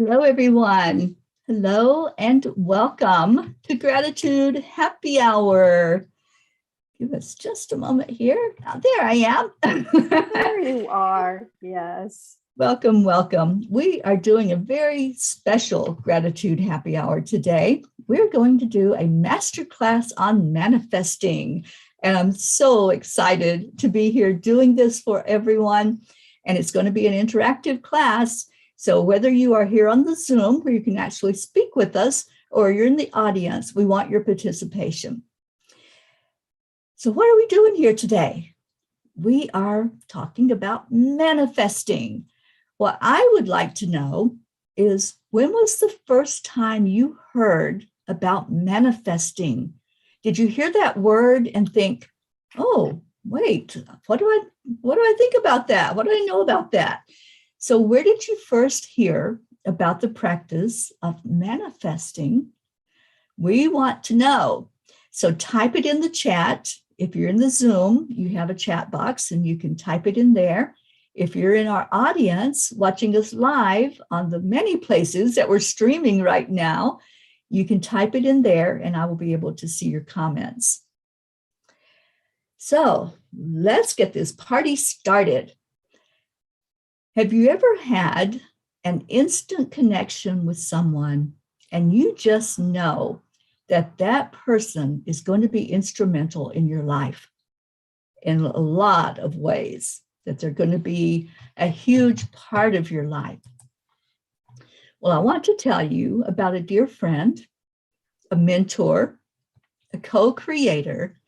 Hello, everyone. Hello and welcome to Gratitude Happy Hour. Give us just a moment here. Oh, there I am. There you are. Yes. Welcome, welcome. We are doing a very special Gratitude Happy Hour today. We're going to do a masterclass on manifesting. And I'm so excited to be here doing this for everyone. And it's going to be an interactive class. So whether you are here on the Zoom where you can actually speak with us, or you're in the audience, we want your participation. So what are we doing here today? We are talking about manifesting. What I would like to know is, when was the first time you heard about manifesting? Did you hear that word and think, oh, wait, what do I think about that? What do I know about that? So where did you first hear about the practice of manifesting? We want to know. So type it in the chat. If you're in the Zoom, you have a chat box and you can type it in there. If you're in our audience watching us live on the many places that we're streaming right now, you can type it in there and I will be able to see your comments. So let's get this party started. Have you ever had an instant connection with someone and you just know that that person is going to be instrumental in your life in a lot of ways, that they're going to be a huge part of your life? Well, I want to tell you about a dear friend, a mentor, a co-creator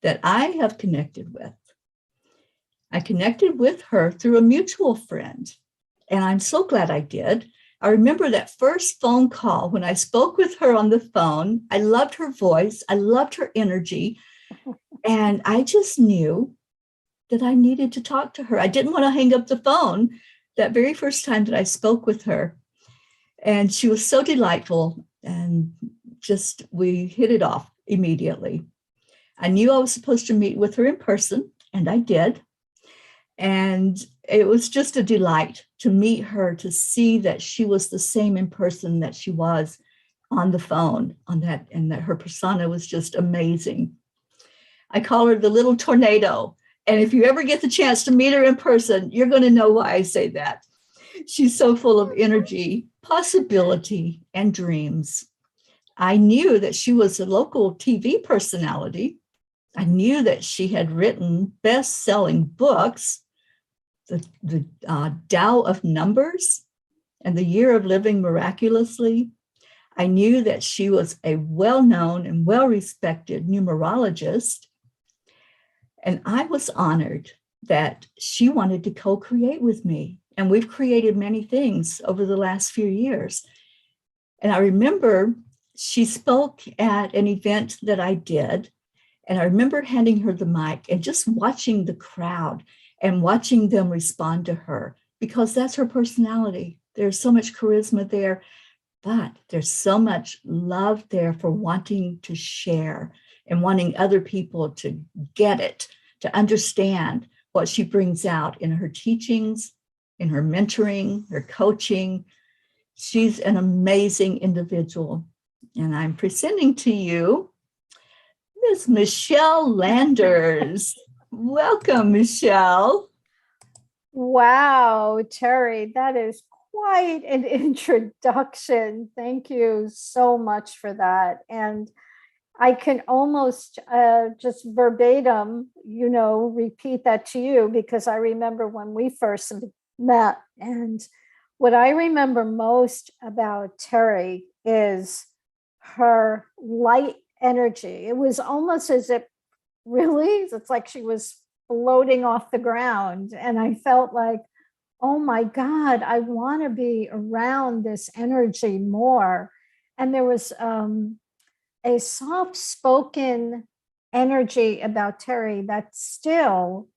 that I have connected with. I connected with her through a mutual friend, and I'm so glad I did. I remember that first phone call when I spoke with her on the phone. I loved her voice. I loved her energy. And I just knew that I needed to talk to her. I didn't want to hang up the phone that very first time that I spoke with her. And she was so delightful, and just we hit it off immediately. I knew I was supposed to meet with her in person, and I did. And it was just a delight to meet her, to see that she was the same in person that she was on the phone, and that her persona was just amazing. I call her the little tornado. And if you ever get the chance to meet her in person, you're going to know why I say that. She's so full of energy, possibility, and dreams. I knew that she was a local TV personality. I knew that she had written best-selling books, the Tao of Numbers and the Year of Living Miraculously. I knew that she was a well-known and well-respected numerologist. And I was honored that she wanted to co-create with me. And we've created many things over the last few years. And I remember she spoke at an event that I did. And I remember handing her the mic and just watching the crowd and watching them respond to her, because that's her personality. There's so much charisma there, but there's so much love there for wanting to share and wanting other people to get it, to understand what she brings out in her teachings, in her mentoring, her coaching. She's an amazing individual. And I'm presenting to you Miss Michele Landers. Welcome, Michele. Wow, Teri, that is quite an introduction. Thank you so much for that. And I can almost just verbatim, repeat that to you, because I remember when we first met. And what I remember most about Teri is her light energy. It was almost as if, really, it's like she was floating off the ground. And I felt like, oh my God, I want to be around this energy more. And there was a soft-spoken energy about Teri that still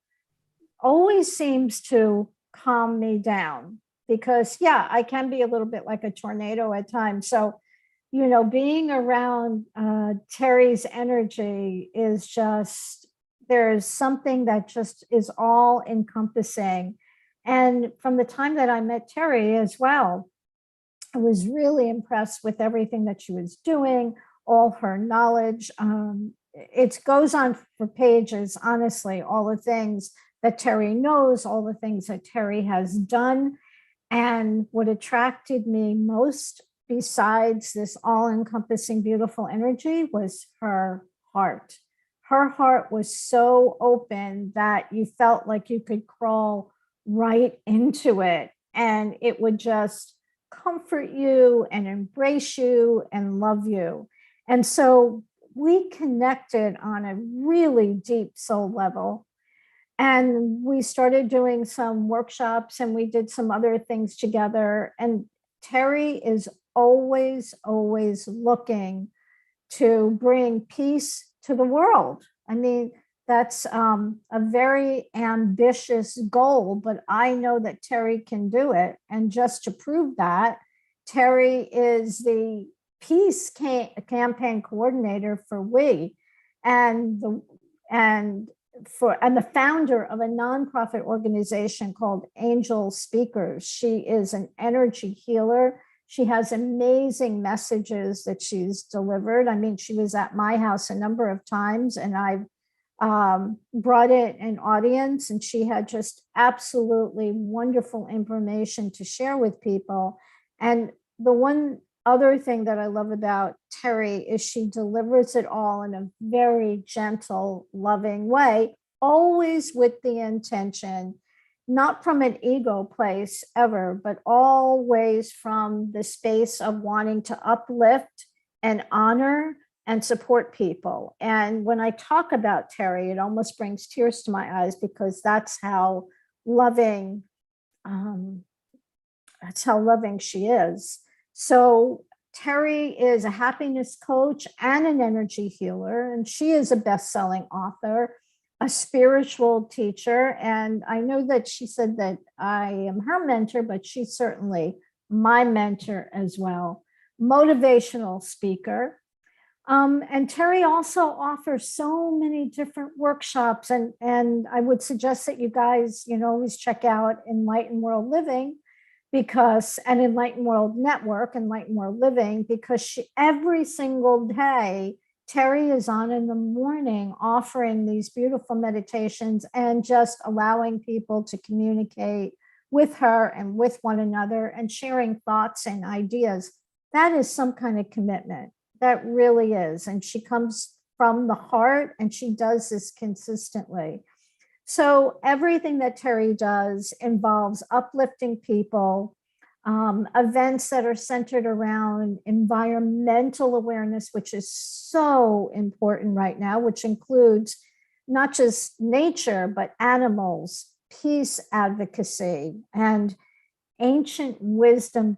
always seems to calm me down, because yeah, I can be a little bit like a tornado at times. So, being around Teri's energy is just, there's something that just is all encompassing. And from the time that I met Teri as well, I was really impressed with everything that she was doing, all her knowledge. It goes on for pages, honestly, all the things that Teri knows, all the things that Teri has done. And what attracted me most, besides this all-encompassing, beautiful energy, was her heart. Her heart was so open that you felt like you could crawl right into it, and it would just comfort you and embrace you and love you. And so we connected on a really deep soul level. And we started doing some workshops and we did some other things together. And Teri is always, always looking to bring peace to the world. I mean, that's a very ambitious goal, but I know that Teri can do it. And just to prove that, Teri is the peace campaign coordinator for WE, and the founder of a nonprofit organization called Angel Speakers. She is an energy healer. She has amazing messages that she's delivered. I mean, she was at my house a number of times, and I've brought in an audience, and she had just absolutely wonderful information to share with people. And the one other thing that I love about Teri is she delivers it all in a very gentle, loving way, always with the intention, not from an ego place ever, but always from the space of wanting to uplift and honor and support people. And when I talk about Teri, it almost brings tears to my eyes, because that's how loving, she is. So Teri is a happiness coach and an energy healer, and she is a best-selling author, a spiritual teacher. And I know that she said that I am her mentor, but she's certainly my mentor as well. Motivational speaker. And Teri also offers so many different workshops. And I would suggest that you guys, always check out Enlightened World Living, and Enlightened World Network, Enlightened World Living, because every single day, Teri is on in the morning offering these beautiful meditations and just allowing people to communicate with her and with one another and sharing thoughts and ideas. That is some kind of commitment. That really is. And she comes from the heart, and she does this consistently. So everything that Teri does involves uplifting people, events that are centered around environmental awareness, which is so important right now, which includes not just nature, but animals, peace advocacy, and ancient wisdom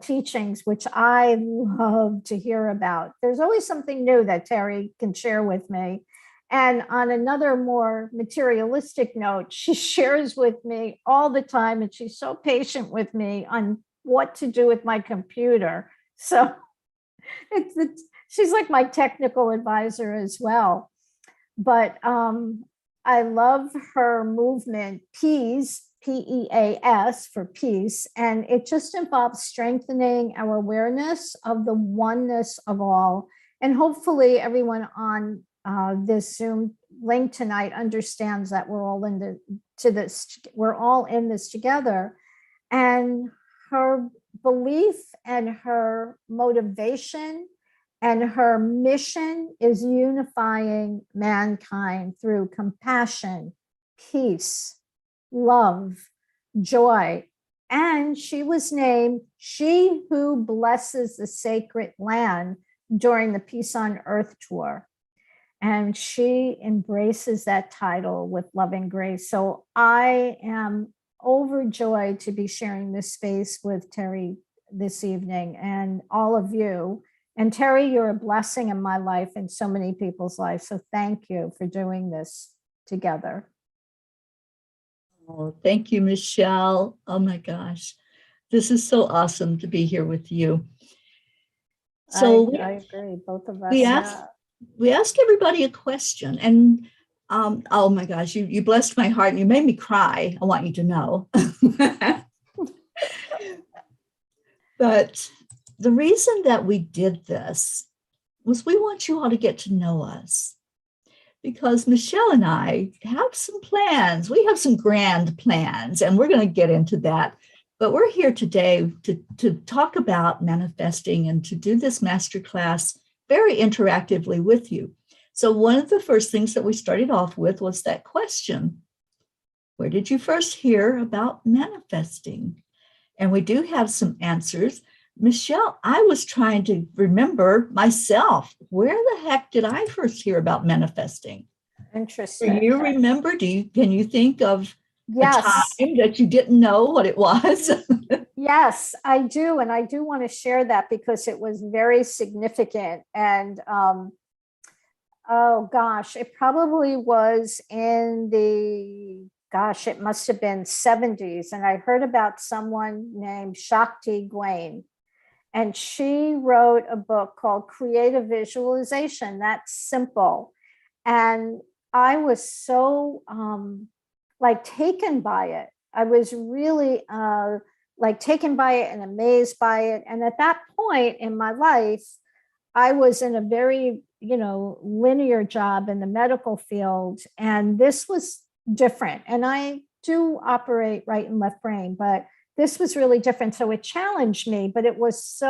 teachings, which I love to hear about. There's always something new that Teri can share with me. And on another more materialistic note, she shares with me all the time, and she's so patient with me on what to do with my computer. So she's like my technical advisor as well. But I love her movement, PEAS, PEAS, for peace. And it just involves strengthening our awareness of the oneness of all. And hopefully everyone on this Zoom link tonight understands that we're all in this together. And her belief and her motivation and her mission is unifying mankind through compassion, peace, love, joy. And she was named She Who Blesses the Sacred Land during the Peace on Earth tour. And she embraces that title with loving grace. So I am overjoyed to be sharing this space with Teri this evening, and all of you. And Teri, you're a blessing in my life and so many people's lives. So thank you for doing this together. Oh, thank you, Michele. Oh my gosh. This is so awesome to be here with you. So I agree, both of us. We ask everybody a question, and oh my gosh, you blessed my heart and you made me cry. I want you to know. But the reason that we did this was we want you all to get to know us, because Michele and I have some plans. We have some grand plans, and we're going to get into that. But we're here today to talk about manifesting and to do this masterclass very interactively with you. So one of the first things that we started off with was that question: where did you first hear about manifesting? And we do have some answers. Michele, I was trying to remember myself. Where the heck did I first hear about manifesting? Interesting. Do you remember? Can you think of Yes. a time that you didn't know what it was? Yes, I do. And I do want to share that because it was very significant. And oh gosh, it probably was in it must have been 70s. And I heard about someone named Shakti Gawain. And she wrote a book called Creative Visualization. That's simple. And I was so taken by it. I was really taken by it and amazed by it. And at that point in my life, I was in a very, linear job in the medical field. And this was different. And I do operate right and left brain, but this was really different. So it challenged me, but it was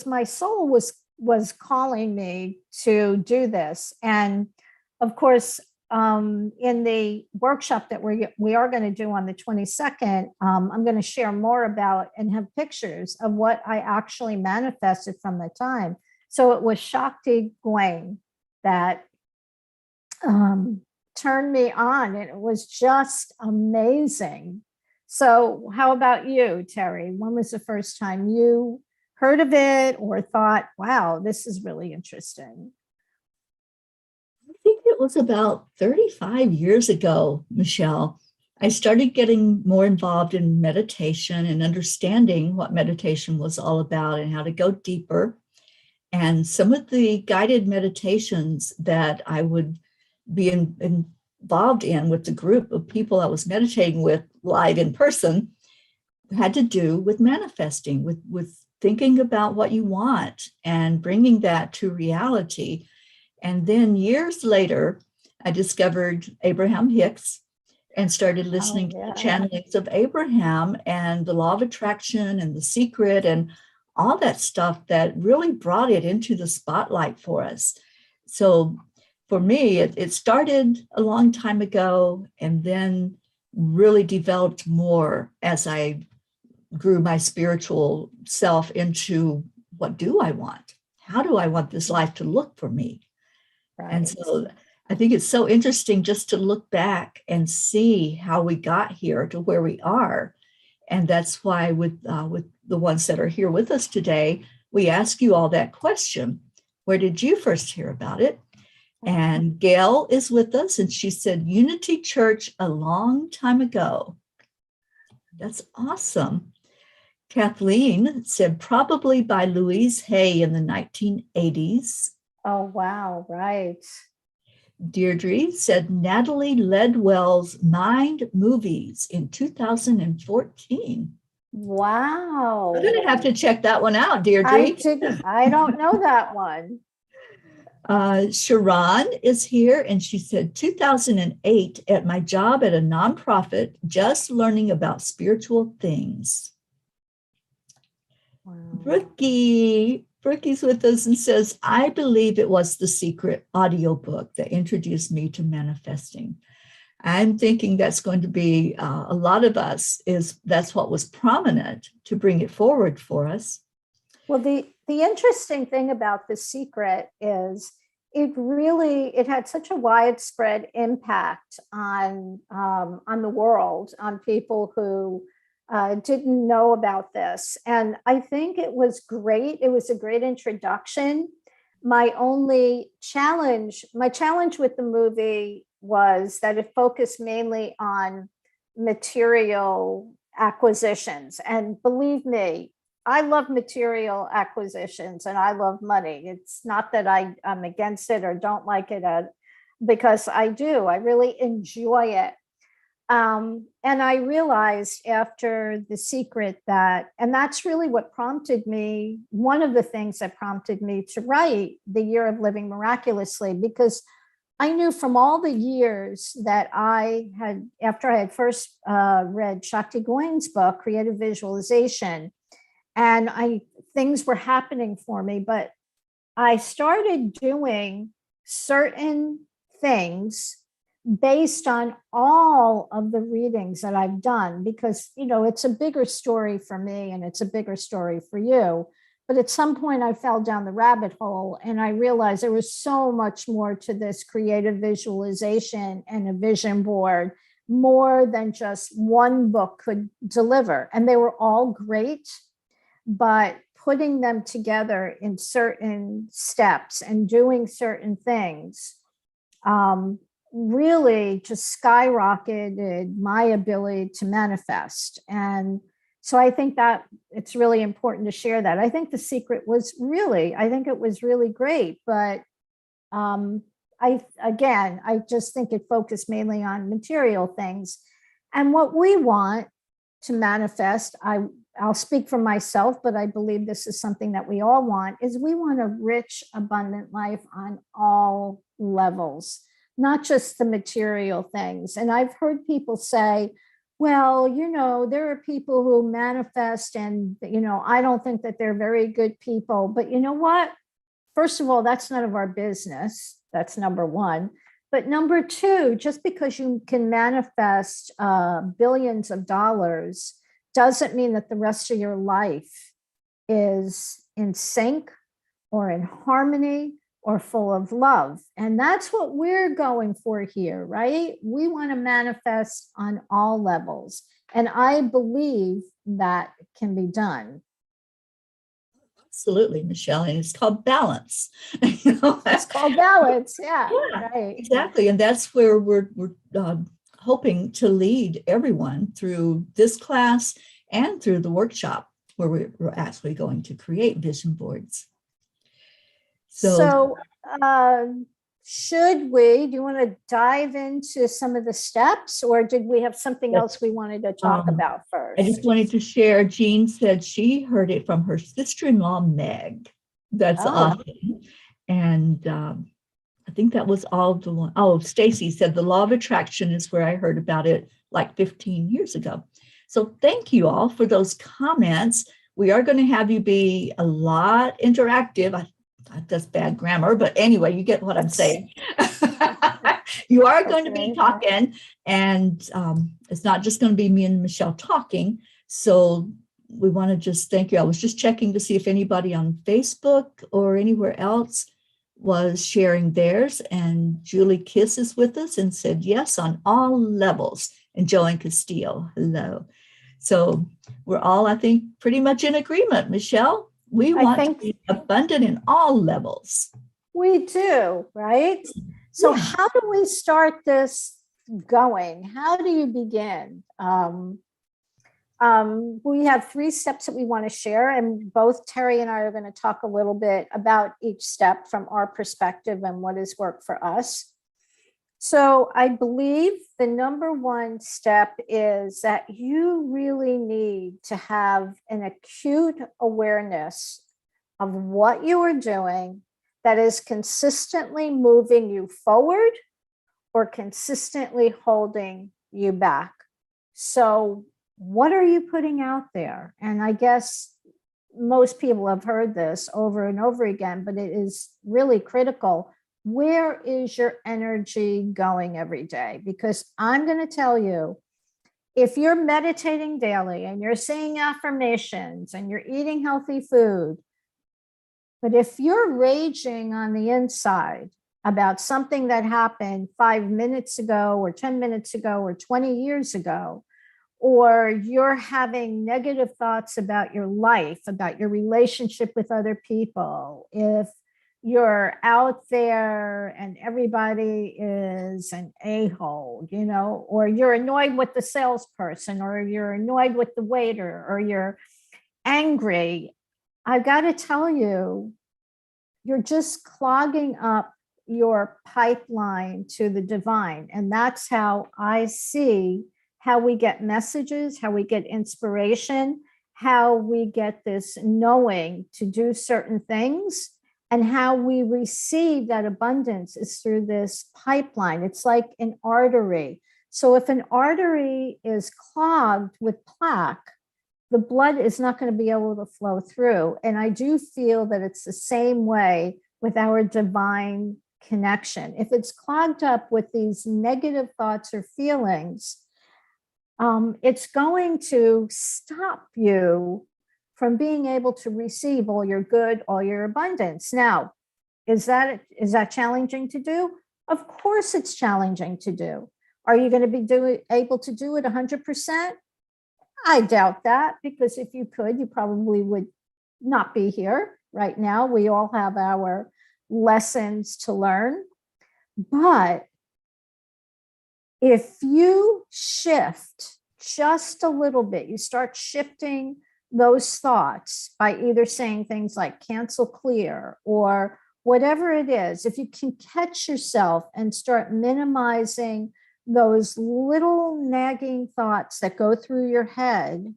my soul was calling me to do this. And of course, in the workshop that we are going to do on the 22nd, I'm going to share more about and have pictures of what I actually manifested from the time. So it was Shakti Gawain that turned me on, and it was just amazing. So how about you, Teri? When was the first time you heard of it or thought, wow, this is really interesting? I think it was about 35 years ago, Michele. I started getting more involved in meditation and understanding what meditation was all about and how to go deeper. And some of the guided meditations that I would be involved in with the group of people I was meditating with live in person had to do with manifesting, with thinking about what you want and bringing that to reality. And then years later, I discovered Abraham Hicks and started listening to the channelings of Abraham and the law of attraction and the secret and all that stuff that really brought it into the spotlight for us. So for me, it started a long time ago and then really developed more as I grew my spiritual self into what do I want? How do I want this life to look for me? Right. And so I think it's so interesting just to look back and see how we got here to where we are. And that's why with the ones that are here with us today, we ask you all that question. Where did you first hear about it? And Gail is with us, and she said Unity Church a long time ago. That's awesome. Kathleen said probably by Louise Hay in the 1980s. Oh, wow, right. Deirdre said Natalie Ledwell's Mind Movies in 2014. Wow. I'm going to have to check that one out, Deirdre. I don't know that one. Sharon is here, and she said 2008 at my job at a nonprofit, just learning about spiritual things. Wow. Brookie's with us and says, I believe it was The Secret audiobook that introduced me to manifesting. I'm thinking that's going to be a lot of us, that's what was prominent to bring it forward for us. Well, the interesting thing about The Secret is it had such a widespread impact on the world, on people who didn't know about this. And I think it was great. It was a great introduction. My challenge with the movie was that it focused mainly on material acquisitions. And believe me, I love material acquisitions and I love money. It's not that I'm against it or don't like it because I do. I really enjoy it. And I realized after The Secret that, and that's really what prompted me, one of the things that prompted me to write The Year of Living Miraculously, because I knew from all the years that I had, after I had first read Shakti Goen's book, Creative Visualization, and things were happening for me, but I started doing certain things based on all of the readings that I've done, because, it's a bigger story for me and it's a bigger story for you. But at some point I fell down the rabbit hole and I realized there was so much more to this creative visualization and a vision board, more than just one book could deliver. And they were all great, but putting them together in certain steps and doing certain things really just skyrocketed my ability to manifest. And so I think that it's really important to share that. I think The Secret was really, great, but I just think it focused mainly on material things. And what we want to manifest, I'll speak for myself, but I believe this is something that we all want, is we want a rich, abundant life on all levels, not just the material things. And I've heard people say, well, there are people who manifest and, I don't think that they're very good people. But you know what? First of all, that's none of our business. That's number one. But number two, just because you can manifest billions of dollars doesn't mean that the rest of your life is in sync or in harmony or full of love. And that's what we're going for here, right? We want to manifest on all levels. And I believe that can be done. Absolutely, Michele. And it's called balance. It's called balance. Yeah, right. Exactly. And that's where we're hoping to lead everyone through this class and through the workshop where we're actually going to create vision boards. So do you want to dive into some of the steps, or did we have something else we wanted to talk about first? I just wanted to share, Jean said she heard it from her sister-in-law, Meg. That's awesome. And I think that was all the one. Oh, Stacy said the law of attraction is where I heard about it like 15 years ago. So thank you all for those comments. We are going to have you be a lot interactive. That's bad grammar, but anyway, you get what I'm saying. You are going to be talking, and it's not just going to be me and Michele talking. So we want to just thank you. I was just checking to see if anybody on Facebook or anywhere else was sharing theirs, and Julie Kiss is with us and said yes on all levels. And Joanne Castillo, hello. So we're all, I think, pretty much in agreement, Michele. We want to be abundant in all levels. We do, right? So how do we start this going? How do you begin? We have 3 steps that we want to share, and both Teri and I are going to talk a little bit about each step from our perspective and what has worked for us. So I believe the number 1 step is that you really need to have an acute awareness of what you are doing that is consistently moving you forward or consistently holding you back. So what are you putting out there? And I guess most people have heard this over and over again, but it is really critical. Where is your energy going every day? Because I'm going to tell you, if you're meditating daily and you're saying affirmations and you're eating healthy food, but if you're raging on the inside about something that happened 5 minutes ago or 10 minutes ago or 20 years ago, or you're having negative thoughts about your life, about your relationship with other people, if you're out there and everybody is an a-hole, or you're annoyed with the salesperson, or you're annoyed with the waiter, or you're angry, I've got to tell you, you're just clogging up your pipeline to the divine. And that's how I see how we get messages, how we get inspiration, how we get this knowing to do certain things, and how we receive that abundance is through this pipeline. It's like an artery. So if an artery is clogged with plaque, the blood is not going to be able to flow through. And I do feel that it's the same way with our divine connection. If it's clogged up with these negative thoughts or feelings, it's going to stop you from being able to receive all your good, all your abundance. Now, is that challenging to do? Of course it's challenging to do. Are you going to be able to do it 100%? I doubt that, because if you could, you probably would not be here right now. We all have our lessons to learn. But if you shift just a little bit, you start shifting those thoughts by either saying things like cancel clear or whatever it is, if you can catch yourself and start minimizing those little nagging thoughts that go through your head,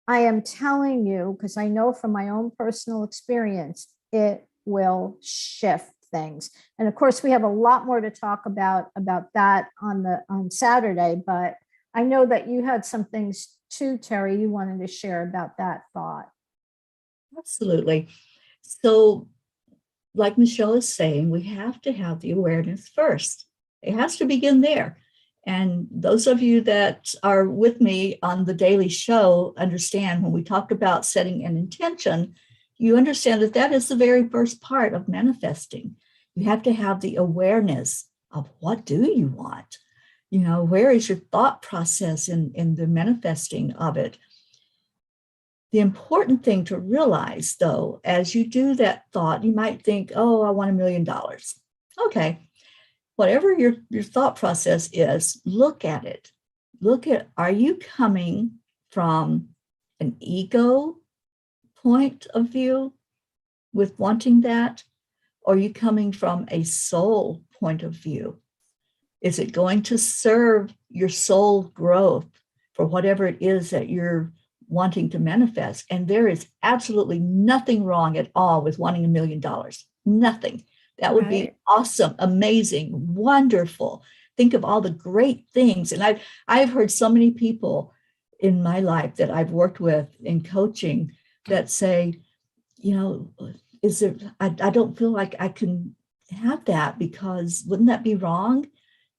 I am telling you, because I know from my own personal experience, it will shift things. And of course, we have a lot more to talk about that on Saturday, but I know that you had some things too, Teri, you wanted to share about that thought. Absolutely. So, like Michele is saying, we have to have the awareness first. It has to begin there. And those of you that are with me on the daily show understand when we talk about setting an intention, you understand that that is the very first part of manifesting. You have to have the awareness of what do you want? You know, where is your thought process in the manifesting of it? The important thing to realize, though, as you do that thought, you might think, oh, I want $1 million. Okay. Whatever your thought process is, look at it. Look at, are you coming from an ego point of view with wanting that? Or are you coming from a soul point of view? Is it going to serve your soul growth for whatever it is that you're wanting to manifest? And there is absolutely nothing wrong at all with wanting $1 million. Nothing. That would be awesome, amazing, wonderful. Think of all the great things. And I've heard so many people in my life that I've worked with in coaching that say, you know, I don't feel like I can have that, because wouldn't that be wrong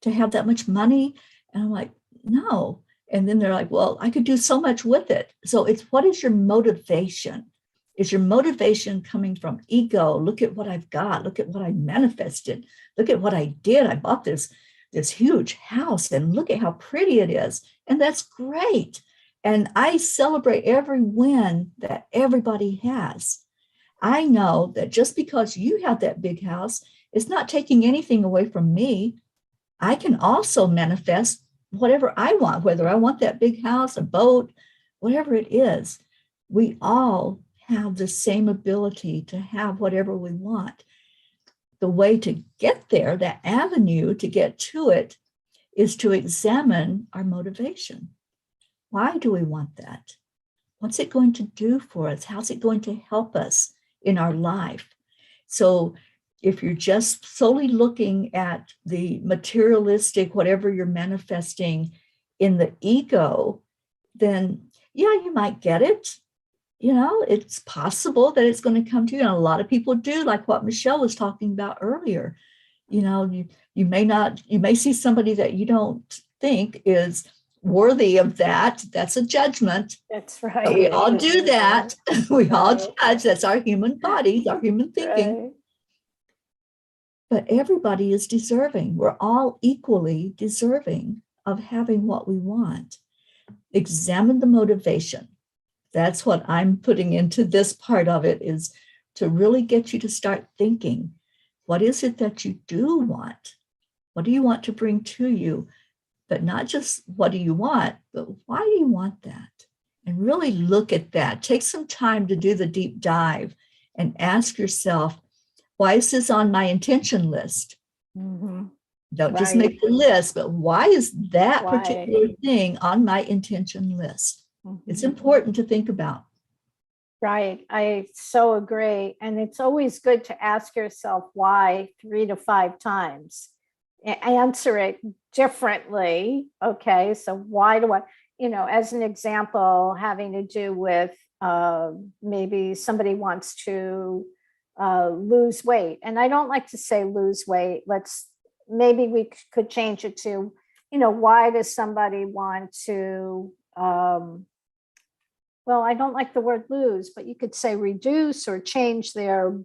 to have that much money? And I'm like, no. And then they're like, well, I could do so much with it. So it's, what is your motivation? Is your motivation coming from ego? Look at what I've got. Look at what I manifested. Look at what I did. I bought this huge house, and look at how pretty it is. And that's great. And I celebrate every win that everybody has. I know that just because you have that big house, it's not taking anything away from me. I can also manifest whatever I want, whether I want that big house, a boat, whatever it is. We all have the same ability to have whatever we want. The way to get there, that avenue to get to it, is to examine our motivation. Why do we want that? What's it going to do for us? How's it going to help us in our life? So if you're just solely looking at the materialistic, whatever you're manifesting in the ego, then yeah, you might get it. You know, it's possible that it's going to come to you. And a lot of people do, like what Michele was talking about earlier. You know, you may see somebody that you don't think is worthy of that. That's a judgment. That's right. But we all do that. We all judge. That's our human bodies, our human thinking. Right. But everybody is deserving. We're all equally deserving of having what we want. Examine the motivation. That's what I'm putting into this part of it, is to really get you to start thinking, what is it that you do want? What do you want to bring to you? But not just what do you want, but why do you want that? And really look at that. Take some time to do the deep dive and ask yourself, why is this on my intention list? Mm-hmm. Don't just Right. make the list, but why is that Why? particular thing on my intention list? It's Mhm. important to think about. Right. I so agree. And it's always good to ask yourself why 3 to 5 times. Answer it differently. Okay. So why do I, as an example, having to do with maybe somebody wants to lose weight. And I don't like to say lose weight. Maybe we could change it to, why does somebody want to, well, I don't like the word lose, but you could say reduce or change their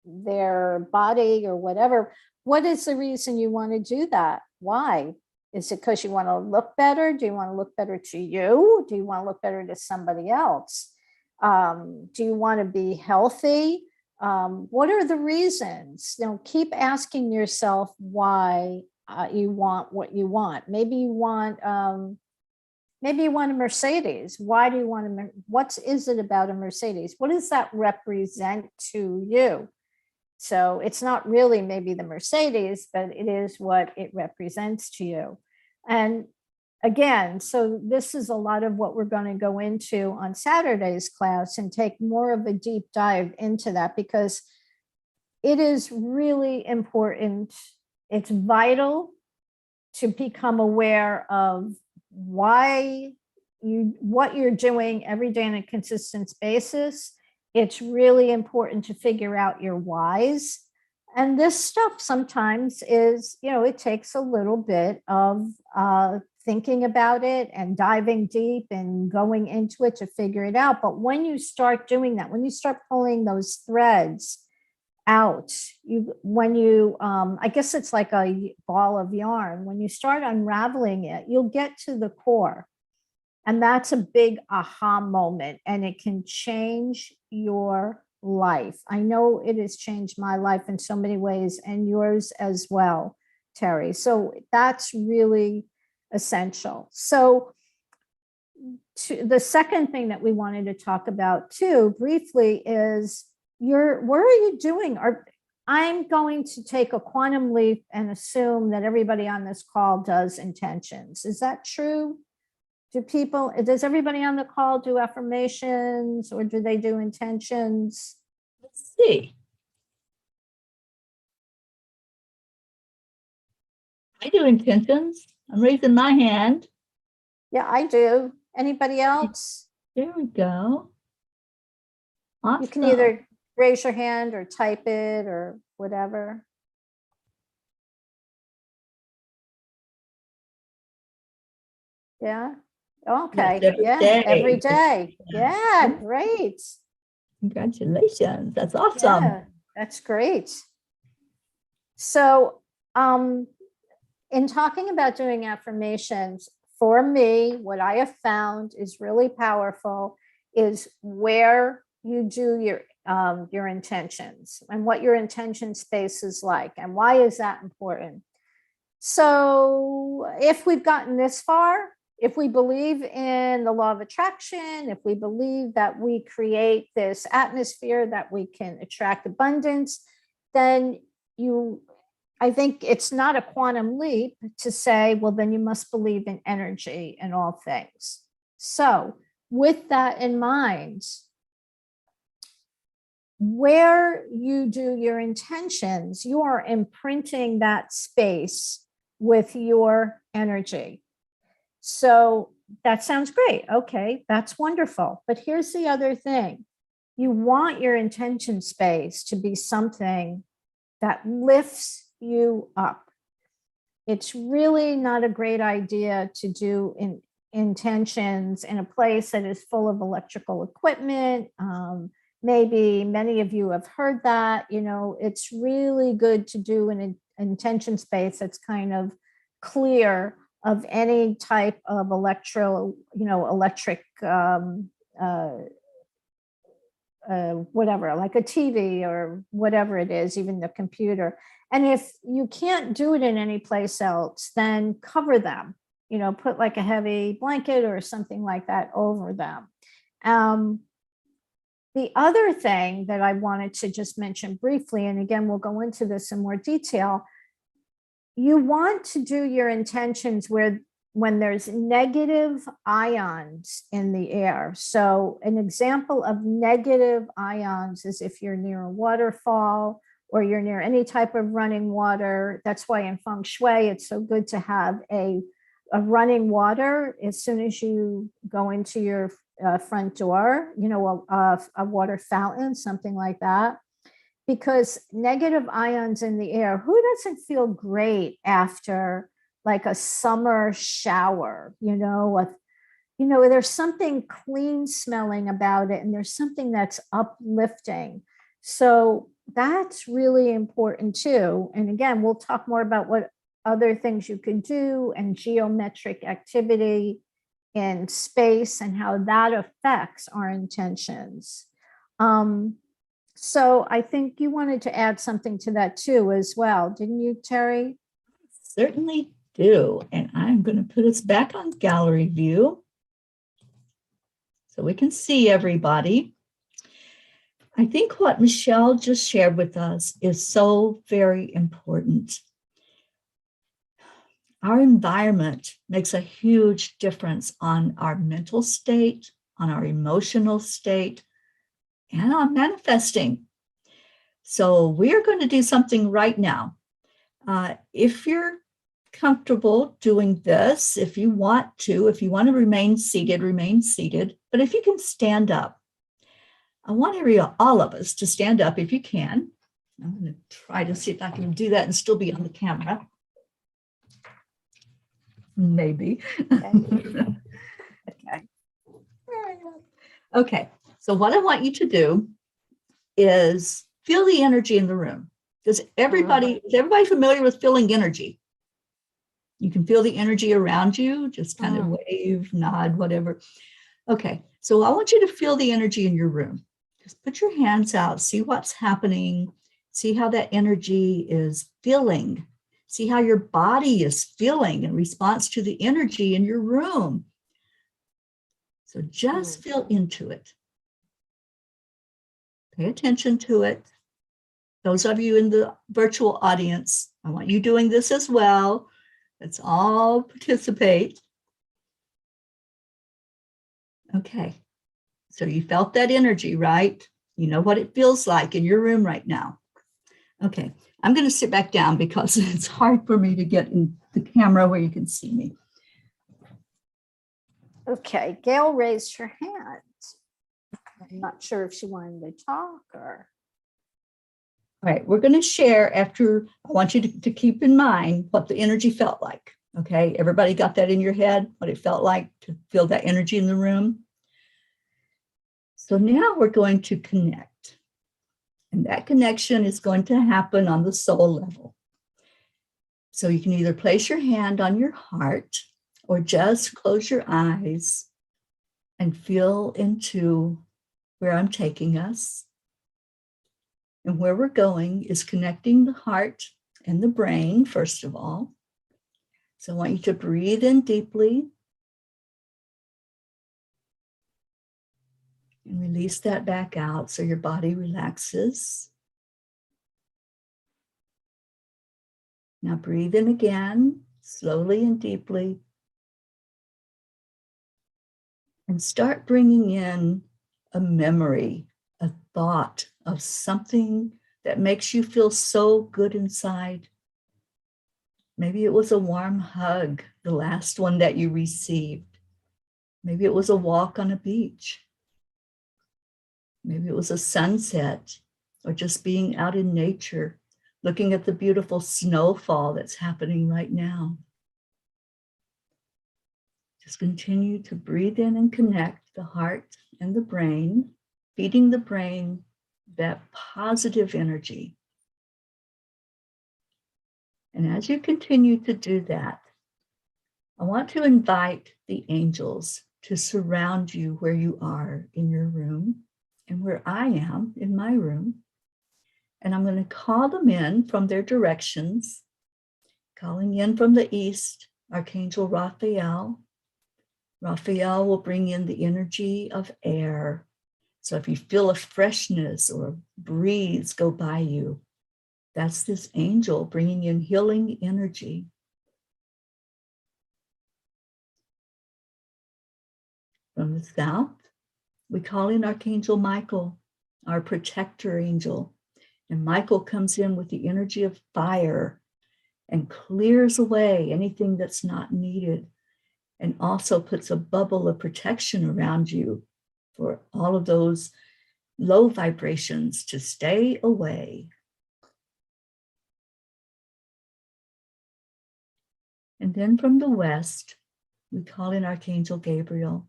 body or whatever. What is the reason you want to do that? Why? Is it because you want to look better? Do you want to look better to you? Do you want to look better to somebody else? Do you want to be healthy? What are the reasons? Keep asking yourself why you want what you want. Maybe you want a Mercedes. Why do you want a, what is it about a Mercedes? What does that represent to you? So it's not really maybe the Mercedes, but it is what it represents to you. And again, so this is a lot of what we're going to go into on Saturday's class and take more of a deep dive into that, because it is really important. It's vital to become aware of what you're doing every day on a consistent basis. It's really important to figure out your whys. And this stuff sometimes is, it takes a little bit of thinking about it and diving deep and going into it to figure it out. But when you start doing that, when you start pulling those threads out, I guess it's like a ball of yarn. When you start unraveling it, you'll get to the core. And that's a big aha moment, and it can change your life. I know it has changed my life in so many ways, and yours as well, Teri. So that's really essential. So the second thing that we wanted to talk about too briefly is what are you doing? I'm going to take a quantum leap and assume that everybody on this call does intentions. Is that true? Does everybody on the call do affirmations, or do they do intentions? Let's see. I do intentions. I'm raising my hand. Yeah, I do. Anybody else? There we go. Awesome. You can either raise your hand or type it or whatever. Yeah. Okay. Yes, every Yeah. day. Every day. Yeah. Great. Congratulations. That's awesome. Yeah. That's great. So, in talking about doing affirmations, for me, what I have found is really powerful is where you do your intentions and what your intention space is like, and why is that important. So if we've gotten this far, if we believe in the law of attraction, if we believe that we create this atmosphere that we can attract abundance, then I think it's not a quantum leap to say, well, then you must believe in energy and all things. So with that in mind, where you do your intentions, you are imprinting that space with your energy. So that sounds great. Okay, that's wonderful. But here's the other thing. You want your intention space to be something that lifts you up. It's really not a great idea to do intentions in a place that is full of electrical equipment. Maybe many of you have heard that. It's really good to do an intention space that's kind of clear of any type of electric, whatever, like a TV or whatever it is, even the computer. And if you can't do it in any place else, then cover them, put like a heavy blanket or something like that over them. The other thing that I wanted to just mention briefly, and again, we'll go into this in more detail, you want to do your intentions where when there's negative ions in the air. So an example of negative ions is if you're near a waterfall or you're near any type of running water. That's why in feng shui, it's so good to have a running water as soon as you go into your front door, you know, a water fountain, something like that. Because negative ions in the air, who doesn't feel great after like a summer shower, you know, there's something clean smelling about it, and there's something that's uplifting. So that's really important too. And again, we'll talk more about what other things you can do and geometric activity in space and how that affects our intentions. So I think you wanted to add something to that too, as well, didn't you, Teri? Certainly do. And I'm going to put us back on gallery view so we can see everybody. I think what Michele just shared with us is so very important. Our environment makes a huge difference on our mental state, on our emotional state, and on manifesting. So we're going to do something right now. If you're comfortable doing this, if you want to remain seated. But if you can stand up, I want all of us to stand up if you can. I'm going to try to see if I can do that and still be on the camera. Maybe. Okay. Okay. So what I want you to do is feel the energy in the room. Is everybody familiar with feeling energy? You can feel the energy around you, just kind of wave, nod, whatever. Okay, so I want you to feel the energy in your room. Just put your hands out, see what's happening, see how that energy is feeling, see how your body is feeling in response to the energy in your room. So just feel into it. Pay attention to it. Those of you in the virtual audience, I want you doing this as well. Let's all participate. Okay, so you felt that energy, right? You know what it feels like in your room right now. Okay, I'm going to sit back down because it's hard for me to get in the camera where you can see me. Okay, Gail raised her hand. I'm not sure if she wanted to talk or. All right, we're going to share after. I want you to keep in mind what the energy felt like. Okay, everybody got that in your head, what it felt like to feel that energy in the room? So now we're going to connect. And that connection is going to happen on the soul level. So you can either place your hand on your heart or just close your eyes and feel into where I'm taking us. And where we're going is connecting the heart and the brain, first of all. So I want you to breathe in deeply and release that back out so your body relaxes. Now breathe in again, slowly and deeply. And start bringing in a memory, a thought of something that makes you feel so good inside. Maybe it was a warm hug, the last one that you received. Maybe it was a walk on a beach. Maybe it was a sunset or just being out in nature, looking at the beautiful snowfall that's happening right now. Just continue to breathe in and connect the heart and the brain, feeding the brain that positive energy. And as you continue to do that, I want to invite the angels to surround you where you are in your room and where I am in my room. And I'm going to call them in from their directions, calling in from the east, Archangel Raphael. Raphael will bring in the energy of air. So if you feel a freshness or a breeze go by you, That's this angel bringing in healing energy. From the south, we call in Archangel Michael, our protector angel. And Michael comes in with the energy of fire and clears away anything that's not needed, and also puts a bubble of protection around you for all of those low vibrations to stay away. And then from the west, we call in Archangel Gabriel.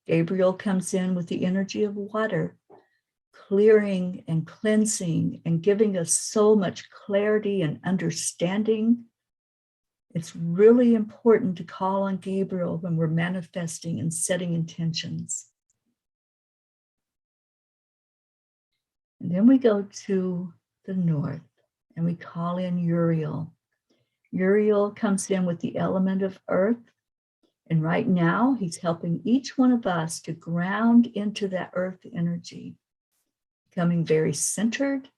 Gabriel comes in with the energy of water, clearing and cleansing and giving us so much clarity and understanding. It's really important to call on Gabriel when we're manifesting and setting intentions. And then we go to the north and we call in Uriel. Uriel comes in with the element of earth. And right now, he's helping each one of us to ground into that earth energy, becoming very centered,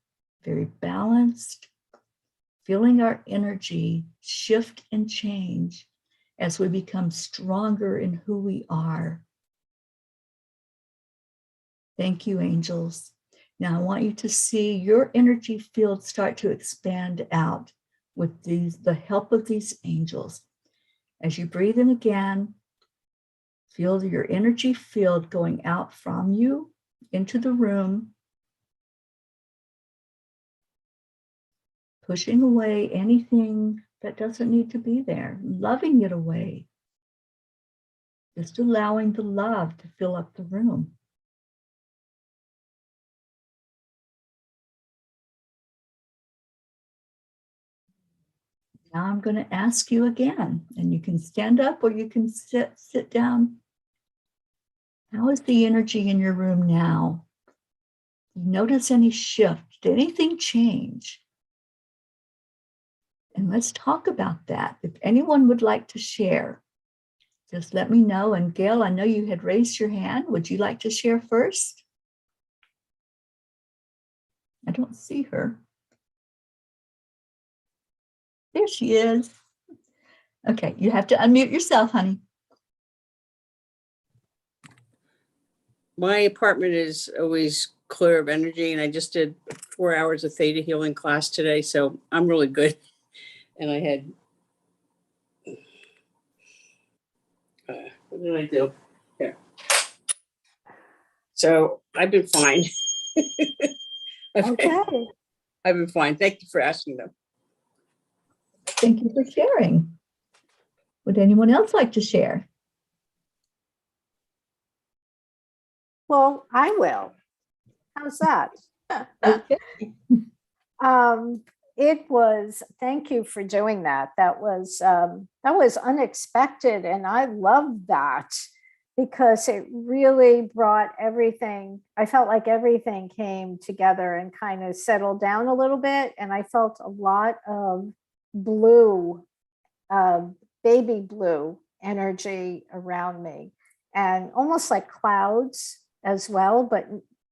very balanced, feeling our energy shift and change as we become stronger in who we are. Thank you, angels. Now I want you to see your energy field start to expand out with the help of these angels. As you breathe in again, feel your energy field going out from you into the room, pushing away anything that doesn't need to be there, loving it away, just allowing the love to fill up the room. Now I'm going to ask you again, and you can stand up or you can sit down. How is the energy in your room now? Do you notice any shift? Did anything change? And let's talk about that. If anyone would like to share, just let me know. And Gail, I know you had raised your hand. Would you like to share first? I don't see her. There she is. Okay, you have to unmute yourself, honey. My apartment is always clear of energy, and I just did 4 hours of theta healing class today, so I'm really good. And I had, what did I do? Here. So I've been fine. Okay. I've been fine. Thank you for asking them. Thank you for sharing. Would anyone else like to share? Well, I will. How's that? Okay. It was, thank you for doing that. That was unexpected. And I loved that because it really brought everything. I felt like everything came together and kind of settled down a little bit. And I felt a lot of blue, baby blue energy around me, and almost like clouds as well, but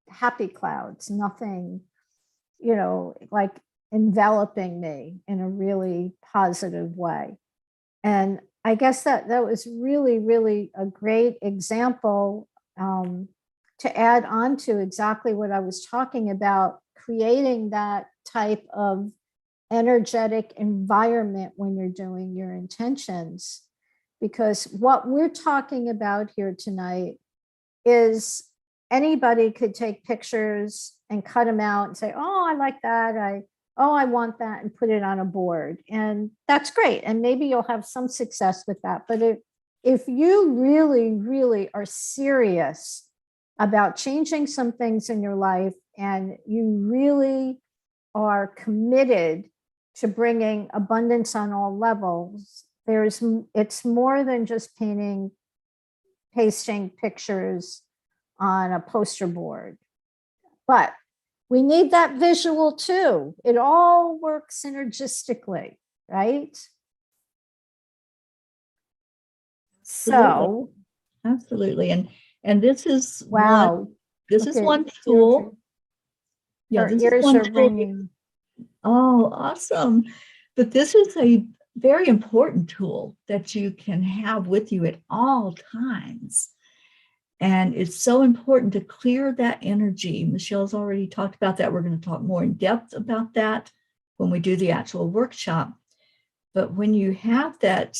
happy clouds, nothing, like enveloping me in a really positive way. And I guess that was really, really a great example to add on to exactly what I was talking about, creating that type of energetic environment when you're doing your intentions. Because what we're talking about here tonight is anybody could take pictures and cut them out and say, oh, I like that. I want that, and put it on a board. And that's great. And maybe you'll have some success with that. But if you really, really are serious about changing some things in your life, and you really are committed to bringing abundance on all levels, it's more than just pasting pictures on a poster board. But we need that visual too. It all works synergistically, right? So absolutely. And this is wow. This is one tool. Yeah, Our this is ears one are tool. ringing. Oh, awesome. But this is a very important tool that you can have with you at all times. And it's so important to clear that energy. Michelle's already talked about that. We're going to talk more in depth about that when we do the actual workshop. But when you have that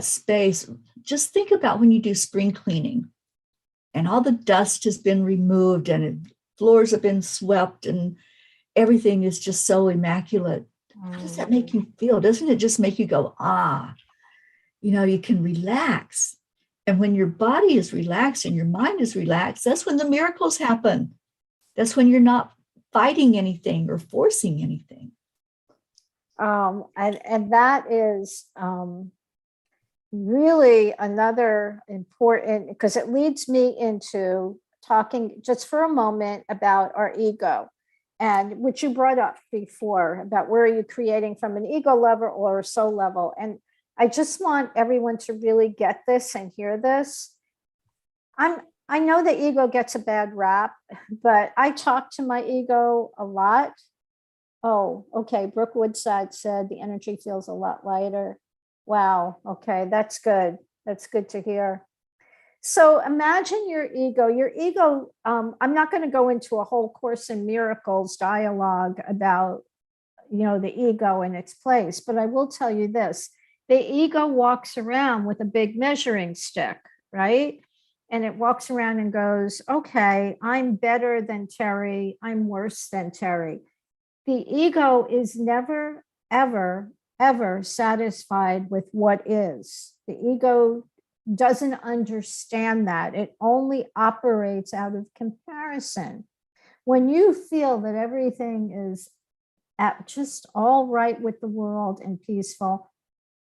space, just think about when you do spring cleaning and all the dust has been removed and floors have been swept and everything is just so immaculate. How does that make you feel? Doesn't it just make you go, ah, you can relax. And when your body is relaxed and your mind is relaxed, that's when the miracles happen. That's when you're not fighting anything or forcing anything. And that is really another important, because it leads me into talking just for a moment about our ego, and which you brought up before about where are you creating from an ego level or a soul level. And I just want everyone to really get this and hear this. I know the ego gets a bad rap, but I talk to my ego a lot. Oh, okay. Brooke Woodside said the energy feels a lot lighter. Wow. Okay, that's good. That's good to hear. So imagine your ego. Your ego, I'm not going to go into a whole Course in Miracles dialogue about, the ego and its place, but I will tell you this. The ego walks around with a big measuring stick, right? And it walks around and goes, okay, I'm better than Teri. I'm worse than Teri. The ego is never, ever, ever satisfied with what is. The ego doesn't understand that. It only operates out of comparison. When you feel that everything is just all right with the world and peaceful,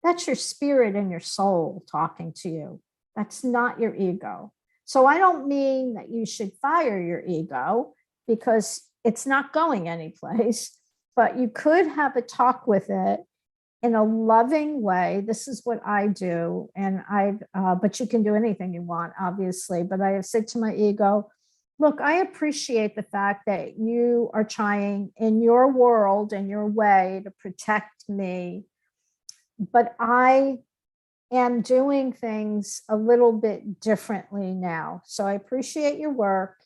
that's your spirit and your soul talking to you. That's not your ego. So I don't mean that you should fire your ego, because it's not going anyplace, but you could have a talk with it in a loving way. This is what I do. And but you can do anything you want, obviously. But I have said to my ego, look, I appreciate the fact that you are trying in your world and your way to protect me, but I am doing things a little bit differently now. So I appreciate your work,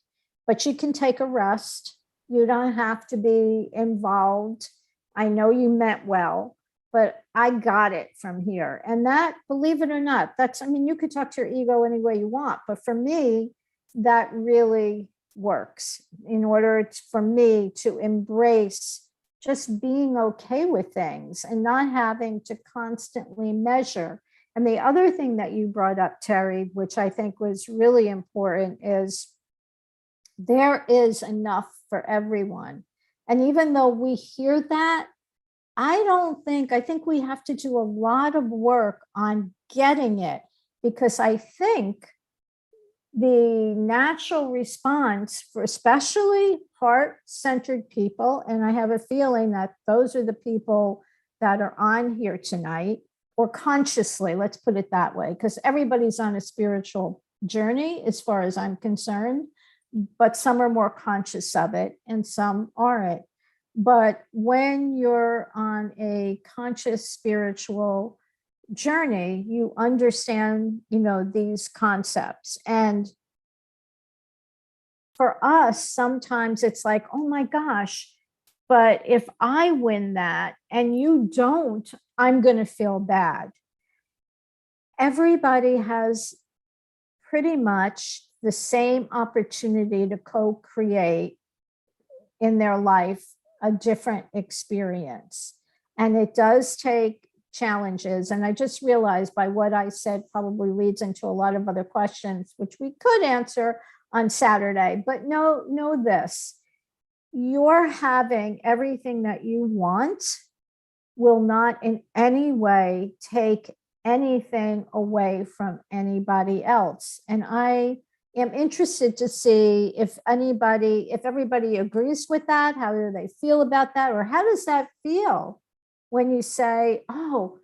but you can take a rest. You don't have to be involved. I know you meant well, but I got it from here. And that, believe it or not, you could talk to your ego any way you want, but for me, that really works in order for me to embrace just being okay with things and not having to constantly measure. And the other thing that you brought up, Teri, which I think was really important, is there is enough for everyone. And even though we hear that, I think we have to do a lot of work on getting it, because I think the natural response for especially heart-centered people, and I have a feeling that those are the people that are on here tonight, or consciously, let's put it that way, because everybody's on a spiritual journey as far as I'm concerned, but some are more conscious of it and some aren't. But when you're on a conscious spiritual journey, you understand, these concepts. And for us, sometimes it's like, oh my gosh, but if I win that and you don't, I'm going to feel bad. Everybody has pretty much the same opportunity to co-create in their life a different experience. And it does take challenges. And I just realized by what I said probably leads into a lot of other questions, which we could answer on Saturday. But know this, you're having everything that you want will not in any way take anything away from anybody else. And I am interested to see if everybody agrees with that. How do they feel about that? Or how does that feel when you say, oh,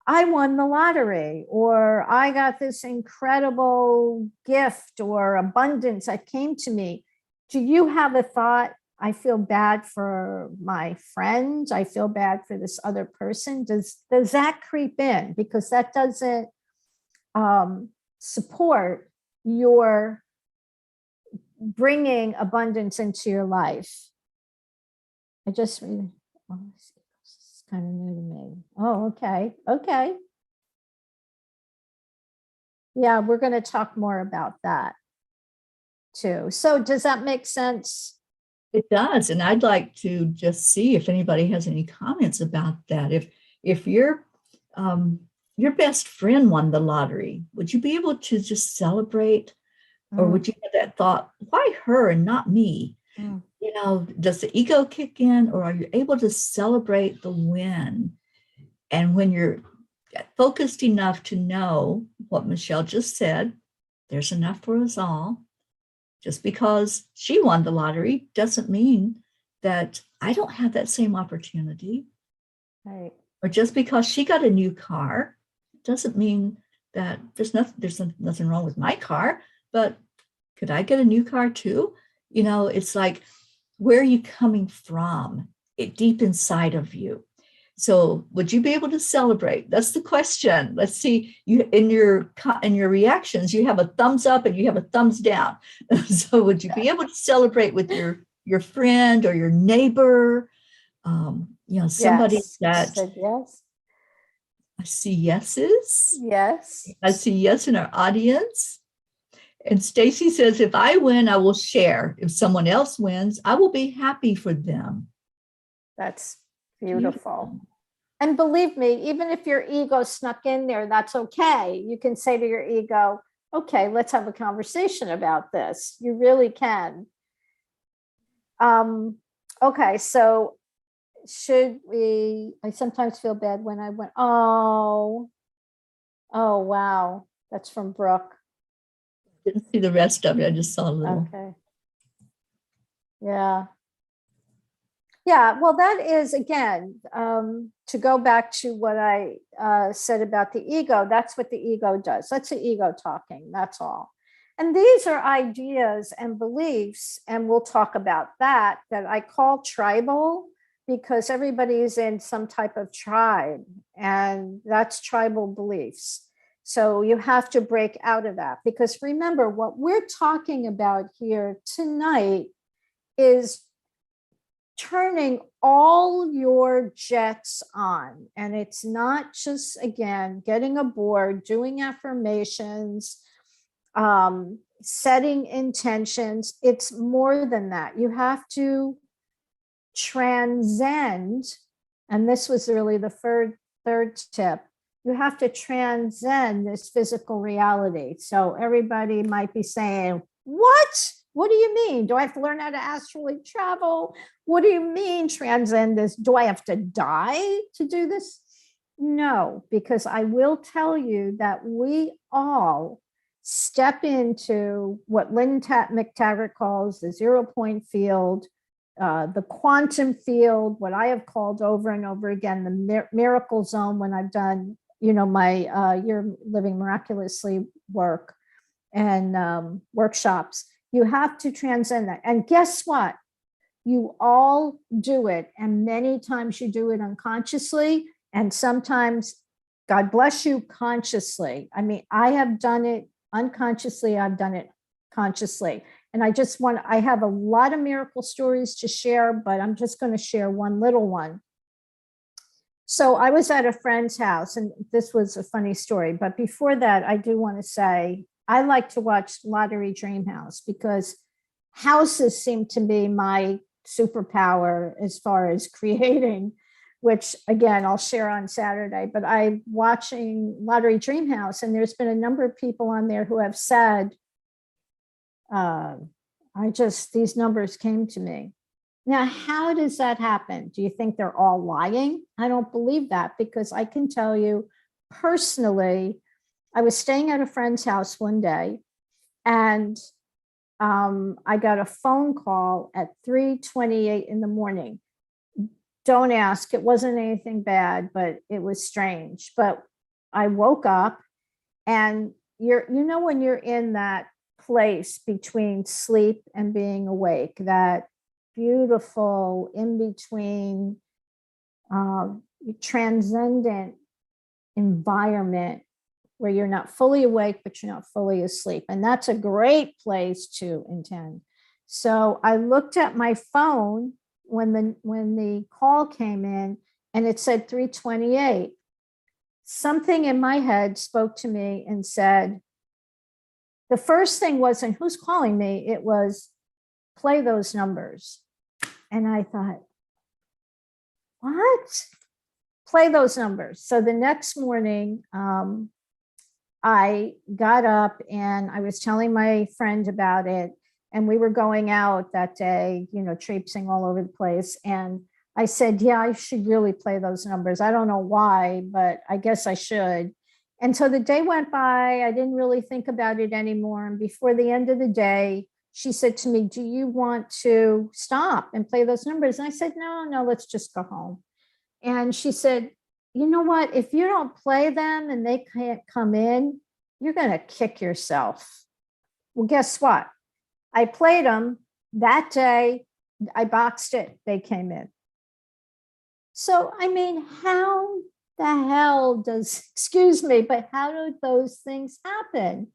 I won the lottery, or I got this incredible gift or abundance that came to me? Do you have a thought I feel bad for my friend. I feel bad for this other person. Does that creep in? Because that doesn't support your bringing abundance into your life. I just read, oh, it's kind of new to me. Oh, okay. Okay. Yeah, we're going to talk more about that too. So does that make sense? It does. And I'd like to just see if anybody has any comments about that. If your best friend won the lottery, would you be able to just celebrate? Or would you have that thought, why her and not me? You know, does the ego kick in, or are you able to celebrate the win? And when you're focused enough to know what Michele just said, there's enough for us all. Just because she won the lottery doesn't mean that I don't have that same opportunity. Right. Or just because she got a new car doesn't mean that there's nothing wrong with my car, but could I get a new car too? You know, it's like, where are you coming from? It deep inside of you. So would you be able to celebrate? That's the question. Let's see, you in your reactions, you have a thumbs up and you have a thumbs down. So would you be able to celebrate with your friend or your neighbor? You know, somebody Yes. that Said yes. I see yeses. Yes. I see yes in our audience. And Stacy says, if I win, I will share. If someone else wins, I will be happy for them. That's beautiful. And believe me, even if your ego snuck in there, that's okay. You can say to your ego, okay, let's have a conversation about this. You really can. Okay, so I sometimes feel bad when I went, oh, wow. That's from Brooke. Didn't see the rest of it. I just saw a little. Okay. Yeah. Yeah, well, that is, again, to go back to what I said about the ego, that's what the ego does. That's the ego talking, that's all. And these are ideas and beliefs, and we'll talk about that I call tribal, because everybody's in some type of tribe, and that's tribal beliefs. So you have to break out of that, because remember, what we're talking about here tonight is turning all your jets on. And it's not just, again, getting aboard, doing affirmations, setting intentions. It's more than that. You have to transcend. And this was really the third tip. You have to transcend this physical reality. So everybody might be saying, what? What do you mean? Do I have to learn how to astrally travel? What do you mean transcend this? Do I have to die to do this? No, because I will tell you that we all step into what Lynn McTaggart calls the 0 point field, the quantum field, what I have called over and over again, the miracle zone, when I've done, my You're Living Miraculously work and workshops. You have to transcend that. And guess what? You all do it. And many times you do it unconsciously. And sometimes, God bless you, consciously. I mean, I have done it unconsciously. I've done it consciously. And I have a lot of miracle stories to share, but I'm just going to share one little one. So I was at a friend's house, and this was a funny story. But before that, I do want to say, I like to watch Lottery Dream House, because houses seem to be my superpower as far as creating, which again, I'll share on Saturday. But I'm watching Lottery Dream House, and there's been a number of people on there who have said, these numbers came to me. Now, how does that happen? Do you think they're all lying? I don't believe that, because I can tell you personally, I was staying at a friend's house one day, and I got a phone call at 3:28 in the morning. Don't ask, it wasn't anything bad, but it was strange. But I woke up, and when you're in that place between sleep and being awake, that beautiful in between transcendent environment where you're not fully awake, but you're not fully asleep. And that's a great place to intend. So I looked at my phone when the call came in and it said 3:28. Something in my head spoke to me and said, the first thing wasn't who's calling me, it was play those numbers. And I thought, what? Play those numbers. So the next morning, I got up and I was telling my friend about it. And we were going out that day, traipsing all over the place. And I said, yeah, I should really play those numbers. I don't know why, but I guess I should. And so the day went by. I didn't really think about it anymore. And before the end of the day, she said to me, do you want to stop and play those numbers? And I said, no, let's just go home. And she said, you know what? If you don't play them and they can't come in, you're going to kick yourself. Well, guess what? I played them that day. I boxed it. They came in. So, I mean, how the hell does, excuse me, but how do those things happen?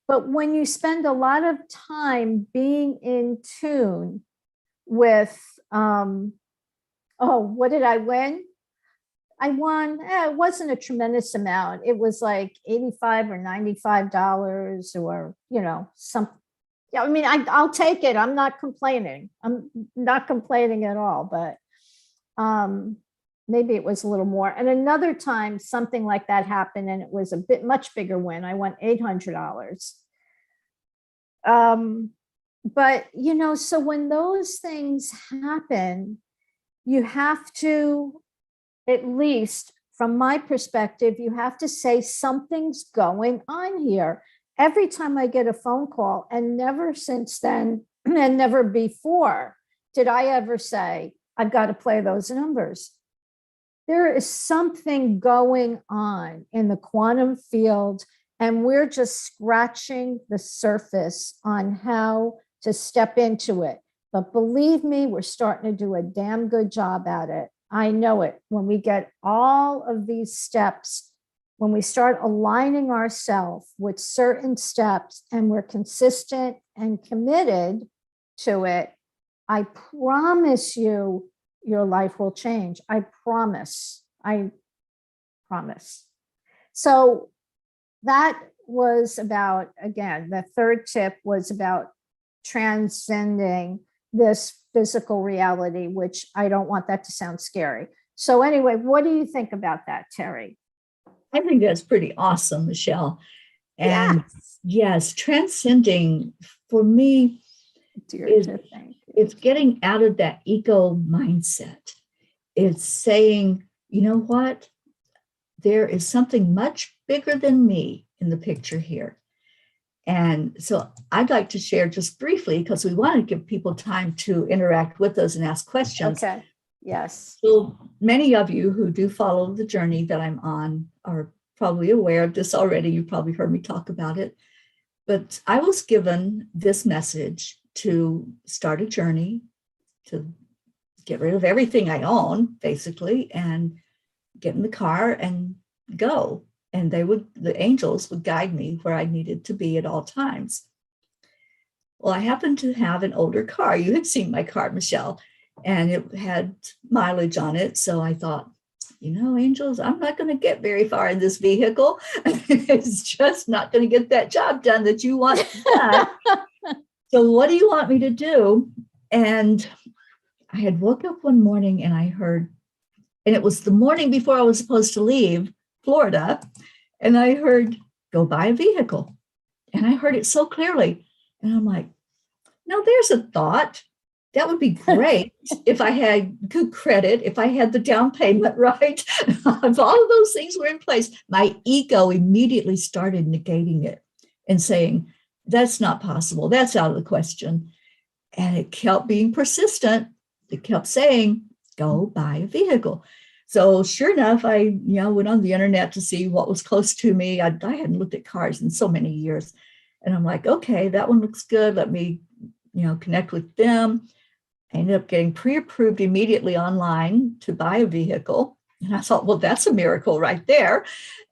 But when you spend a lot of time being in tune with, what did I win? I won, it wasn't a tremendous amount. It was like $85 or $95 or, some. Yeah, I mean, I'll take it. I'm not complaining. I'm not complaining at all, but maybe it was a little more. And another time something like that happened and it was a much bigger win. I won $800. But, so when those things happen, you have to, at least from my perspective, you have to say something's going on here. Every time I get a phone call, and never since then and never before did I ever say, I've got to play those numbers. There is something going on in the quantum field, and we're just scratching the surface on how to step into it. But believe me, we're starting to do a damn good job at it. I know it. When we get all of these steps, when we start aligning ourselves with certain steps and we're consistent and committed to it, I promise you, your life will change. I promise. I promise. So that was about, again, the third tip was about transcending this physical reality, which I don't want that to sound scary. So anyway, what do you think about that, Teri? I think that's pretty awesome, Michele. And yes, transcending for me it's getting out of that ego mindset. It's saying, you know what? There is something much bigger than me in the picture here. And so I'd like to share just briefly, because we want to give people time to interact with us and ask questions. Okay. Yes. So many of you who do follow the journey that I'm on are probably aware of this already. You probably heard me talk about it. But I was given this message to start a journey, to get rid of everything I own, basically, and get in the car and go. And the angels would guide me where I needed to be at all times. Well, I happened to have an older car. You had seen my car, Michele, and it had mileage on it. So I thought, angels, I'm not going to get very far in this vehicle. It's just not going to get that job done that you want done. So what do you want me to do? And I had woke up one morning and I heard, and it was the morning before I was supposed to leave Florida, and I heard, go buy a vehicle. And I heard it so clearly. And I'm like, no, there's a thought. That would be great if I had good credit, if I had the down payment right. If all of those things were in place, my ego immediately started negating it and saying, that's not possible. That's out of the question. And it kept being persistent. It kept saying, go buy a vehicle. So sure enough, I went on the internet to see what was close to me. I hadn't looked at cars in so many years. And I'm like, okay, that one looks good. Let me, connect with them. I ended up getting pre-approved immediately online to buy a vehicle. And I thought, well, that's a miracle right there.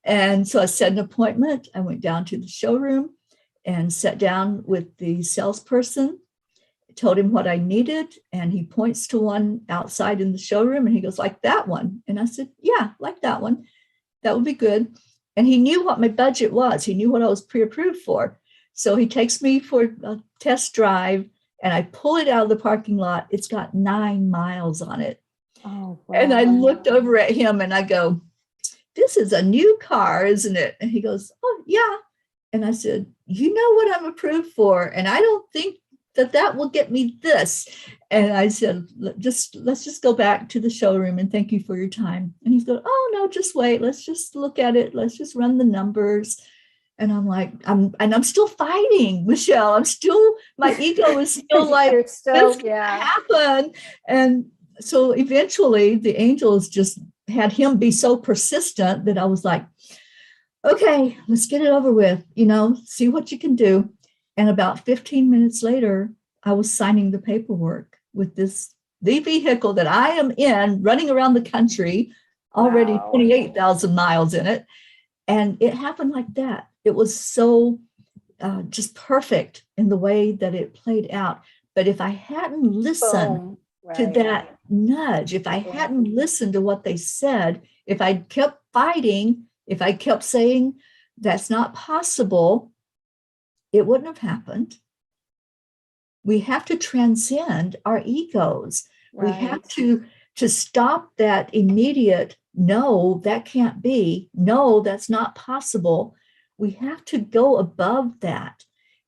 And so I set an appointment. I went down to the showroom and sat down with the salesperson, told him what I needed. And he points to one outside in the showroom and he goes, like that one. And I said, yeah, like that one. That would be good. And he knew what my budget was. He knew what I was pre-approved for. So he takes me for a test drive and I pull it out of the parking lot. It's got 9 miles on it. Oh, wow. And I looked over at him and I go, this is a new car, isn't it? And he goes, oh, yeah. And I said, you know what I'm approved for. And I don't think that will get me this. And I said, let's just go back to the showroom and thank you for your time. And he's going, oh, no, just wait. Let's just look at it. Let's just run the numbers. And I'm like, I'm still fighting, Michele. My ego is still like, this can't happen. And so eventually the angels just had him be so persistent that I was like, okay, let's get it over with, see what you can do. And about 15 minutes later, I was signing the paperwork with the vehicle that I am in, running around the country, already 28,000 miles in it. And it happened like that. It was so just perfect in the way that it played out. But if I hadn't listened to that nudge, if I hadn't listened to what they said, if I kept fighting, if I kept saying that's not possible, it wouldn't have happened. We have to transcend our egos. We have to stop that immediate, no, that can't be. No, that's not possible. We have to go above that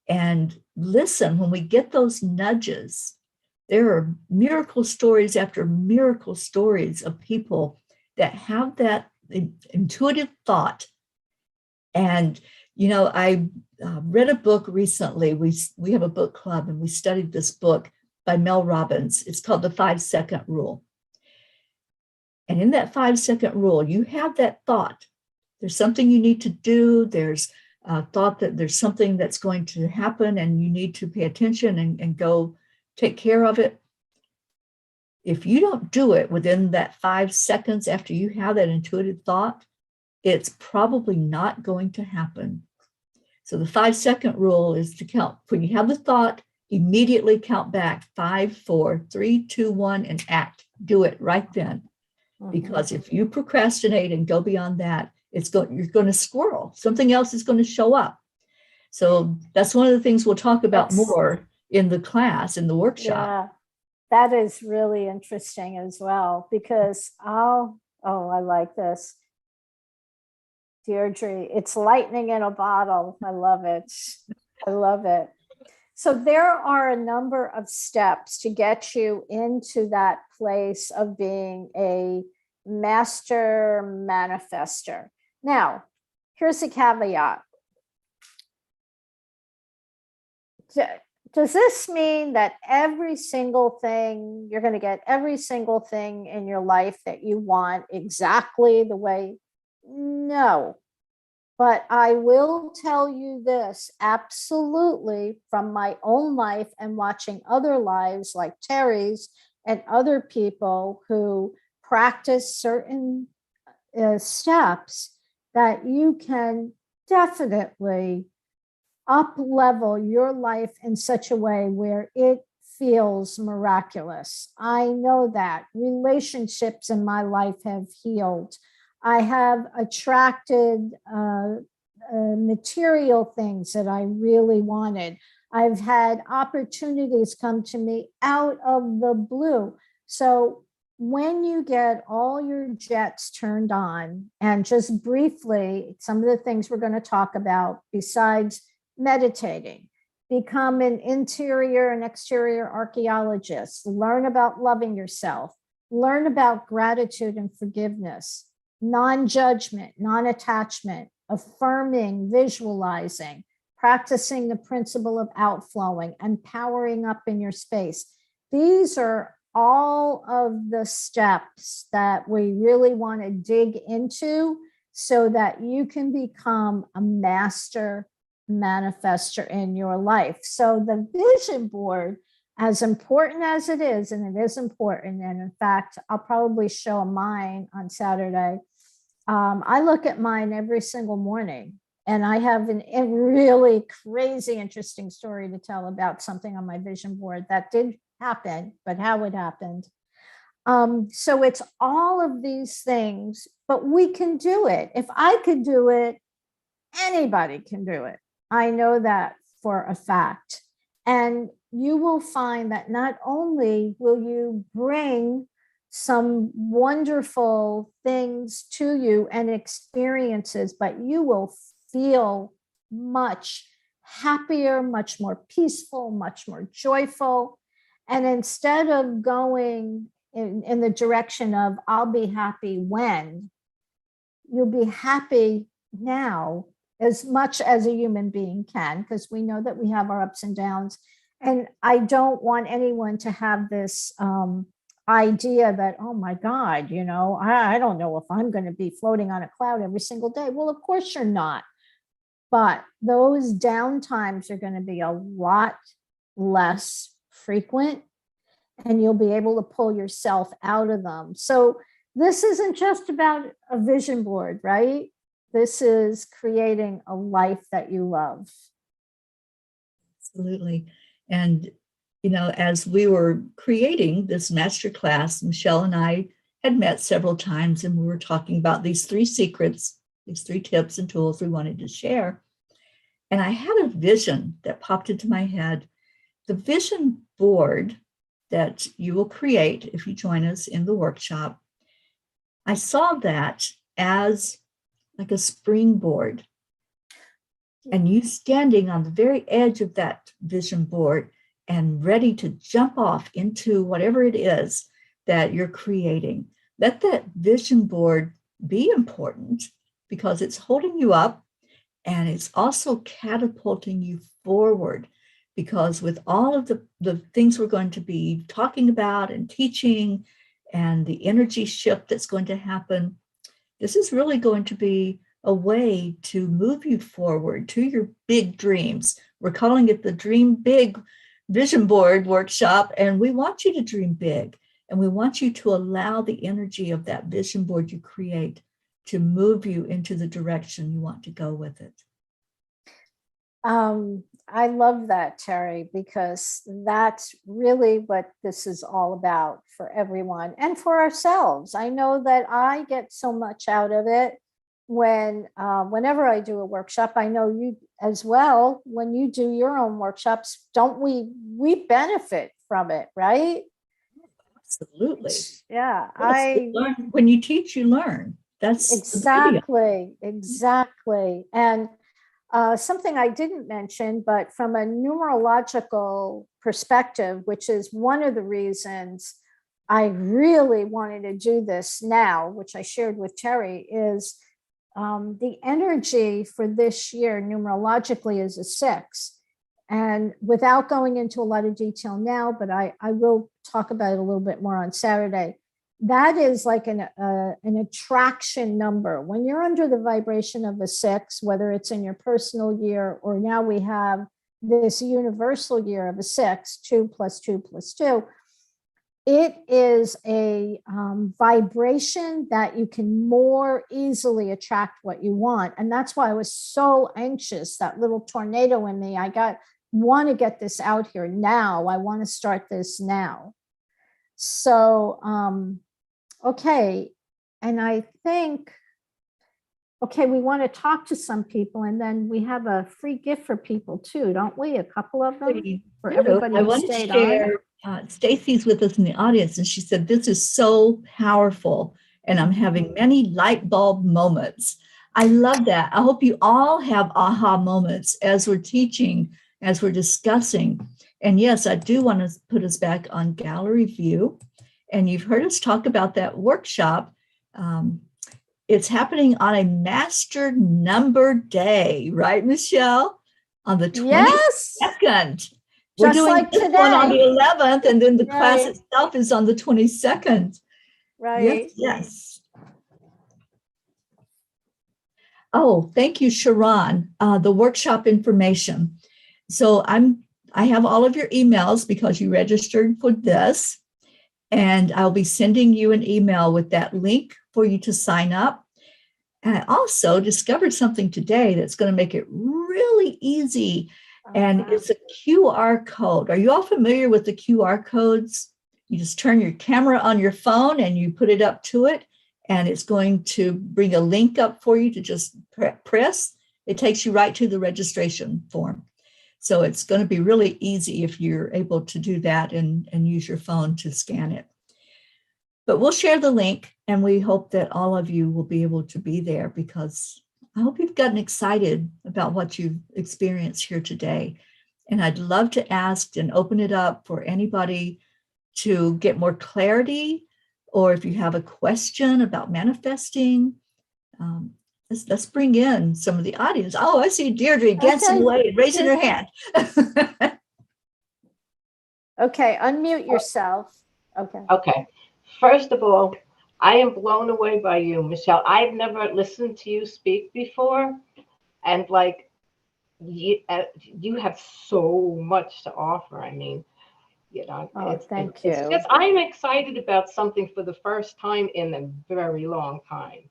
and listen when we get those nudges. There are miracle stories after miracle stories of people that have that intuitive thought. And, I read a book recently. We have a book club and we studied this book by Mel Robbins. It's called The 5-Second Rule. And in that 5-second rule, you have that thought. There's something you need to do. There's a thought that there's something that's going to happen and you need to pay attention and go take care of it. If you don't do it within that 5 seconds after you have that intuitive thought, it's probably not going to happen. So the 5-second rule is to count. When you have the thought, immediately count back 5, 4, 3, 2, 1, and act. Do it right then. Because if you procrastinate and go beyond that, you're going to squirrel. Something else is going to show up. So that's one of the things we'll talk about more in the class, in the workshop. Yeah, that is really interesting as well, because I like this. Deirdre, it's lightning in a bottle. I love it. I love it. So there are a number of steps to get you into that place of being a master manifester. Now, here's a caveat. Does this mean that every single thing, you're going to get every single thing in your life that you want exactly the way? No. But I will tell you this, absolutely, from my own life and watching other lives like Teri's and other people who practice certain steps, that you can definitely up-level your life in such a way where it feels miraculous. I know that. Relationships in my life have healed. I have attracted material things that I really wanted. I've had opportunities come to me out of the blue. So when you get all your jets turned on, and just briefly, some of the things we're going to talk about besides meditating, become an interior and exterior archaeologist, learn about loving yourself, learn about gratitude and forgiveness, non-judgment, non-attachment, affirming, visualizing, practicing the principle of outflowing, and powering up in your space. These are all of the steps that we really want to dig into so that you can become a master manifester in your life. So the vision board as important as it is, and it is important, and in fact, I'll probably show mine on Saturday. I look at mine every single morning, and I have a really crazy, interesting story to tell about something on my vision board that did happen, but how it happened. So it's all of these things, but we can do it. If I could do it, anybody can do it. I know that for a fact. And you will find that not only will you bring some wonderful things to you and experiences, but you will feel much happier, much more peaceful, much more joyful. And instead of going in the direction of I'll be happy when, you'll be happy now as much as a human being can, because we know that we have our ups and downs. And I don't want anyone to have this idea that, oh my God, I don't know if I'm going to be floating on a cloud every single day. Well, of course you're not. But those down times are going to be a lot less frequent, and you'll be able to pull yourself out of them. So this isn't just about a vision board, right? This is creating a life that you love. Absolutely. And, as we were creating this masterclass, Michele and I had met several times, and we were talking about these 3 secrets, these 3 tips and tools we wanted to share. And I had a vision that popped into my head. The vision board that you will create if you join us in the workshop, I saw that as like a springboard, and you standing on the very edge of that vision board and ready to jump off into whatever it is that you're creating. Let that vision board be important, because it's holding you up, and it's also catapulting you forward, because with all of the things we're going to be talking about and teaching, and the energy shift that's going to happen, this is really going to be a way to move you forward to your big dreams. We're calling it the Dream Big Vision Board Workshop, and we want you to dream big, and we want you to allow the energy of that vision board you create to move you into the direction you want to go with it. I love that, Teri, because that's really what this is all about for everyone and for ourselves. I know that I get so much out of it whenever I do a workshop. I know you as well. When you do your own workshops, don't we benefit from it, right? Absolutely. Yeah. Yes, when you teach, you learn. That's exactly. And something I didn't mention, but from a numerological perspective, which is one of the reasons I really wanted to do this now, which I shared with Teri, is the energy for this year numerologically is a 6. And without going into a lot of detail now, but I will talk about it a little bit more on Saturday. That is like an attraction number. When you're under the vibration of a 6, whether it's in your personal year, or now we have this universal year of a 6, 2 + 2 + 2, it is a vibration that you can more easily attract what you want. And that's why I was so anxious, that little tornado in me. Want to get this out here now. I want to start this now. So, okay. And I think, okay, we want to talk to some people, and then we have a free gift for people too, don't we? A couple of them for everybody who stayed on. Stacy's with us in the audience, and she said, this is so powerful, and I'm having many light bulb moments. I love that. I hope you all have aha moments as we're teaching, as we're discussing. And yes, I do want to put us back on gallery view. And you've heard us talk about that workshop. It's happening on a master number day, right, Michele? On the 22nd. Yes. We're Just doing like this today. one on the 11th, and then the class itself is on the 22nd. Right. Yes. Oh, thank you, Sharon. The workshop information. So I have all of your emails because you registered for this. And I'll be sending you an email with that link for you to sign up. And I also discovered something today that's going to make it really easy. And it's a QR code. Are you all familiar with the QR codes? You just turn your camera on your phone and you put it up to it, and it's going to bring a link up for you to just press. It takes you right to the registration form. So it's going to be really easy if you're able to do that and use your phone to scan it. But we'll share the link, and we hope that all of you will be able to be there, because I hope you've gotten excited about what you've experienced here today. And I'd love to ask and open it up for anybody to get more clarity, or if you have a question about manifesting. Let's bring in some of the audience. Oh, I see Deirdre dancing away and raising her hand. Okay, unmute yourself. Okay. First of all, I am blown away by you, Michele. I've never listened to you speak before. And like, you have so much to offer. I mean, thank you. It's just, I'm excited about something for the first time in a very long time.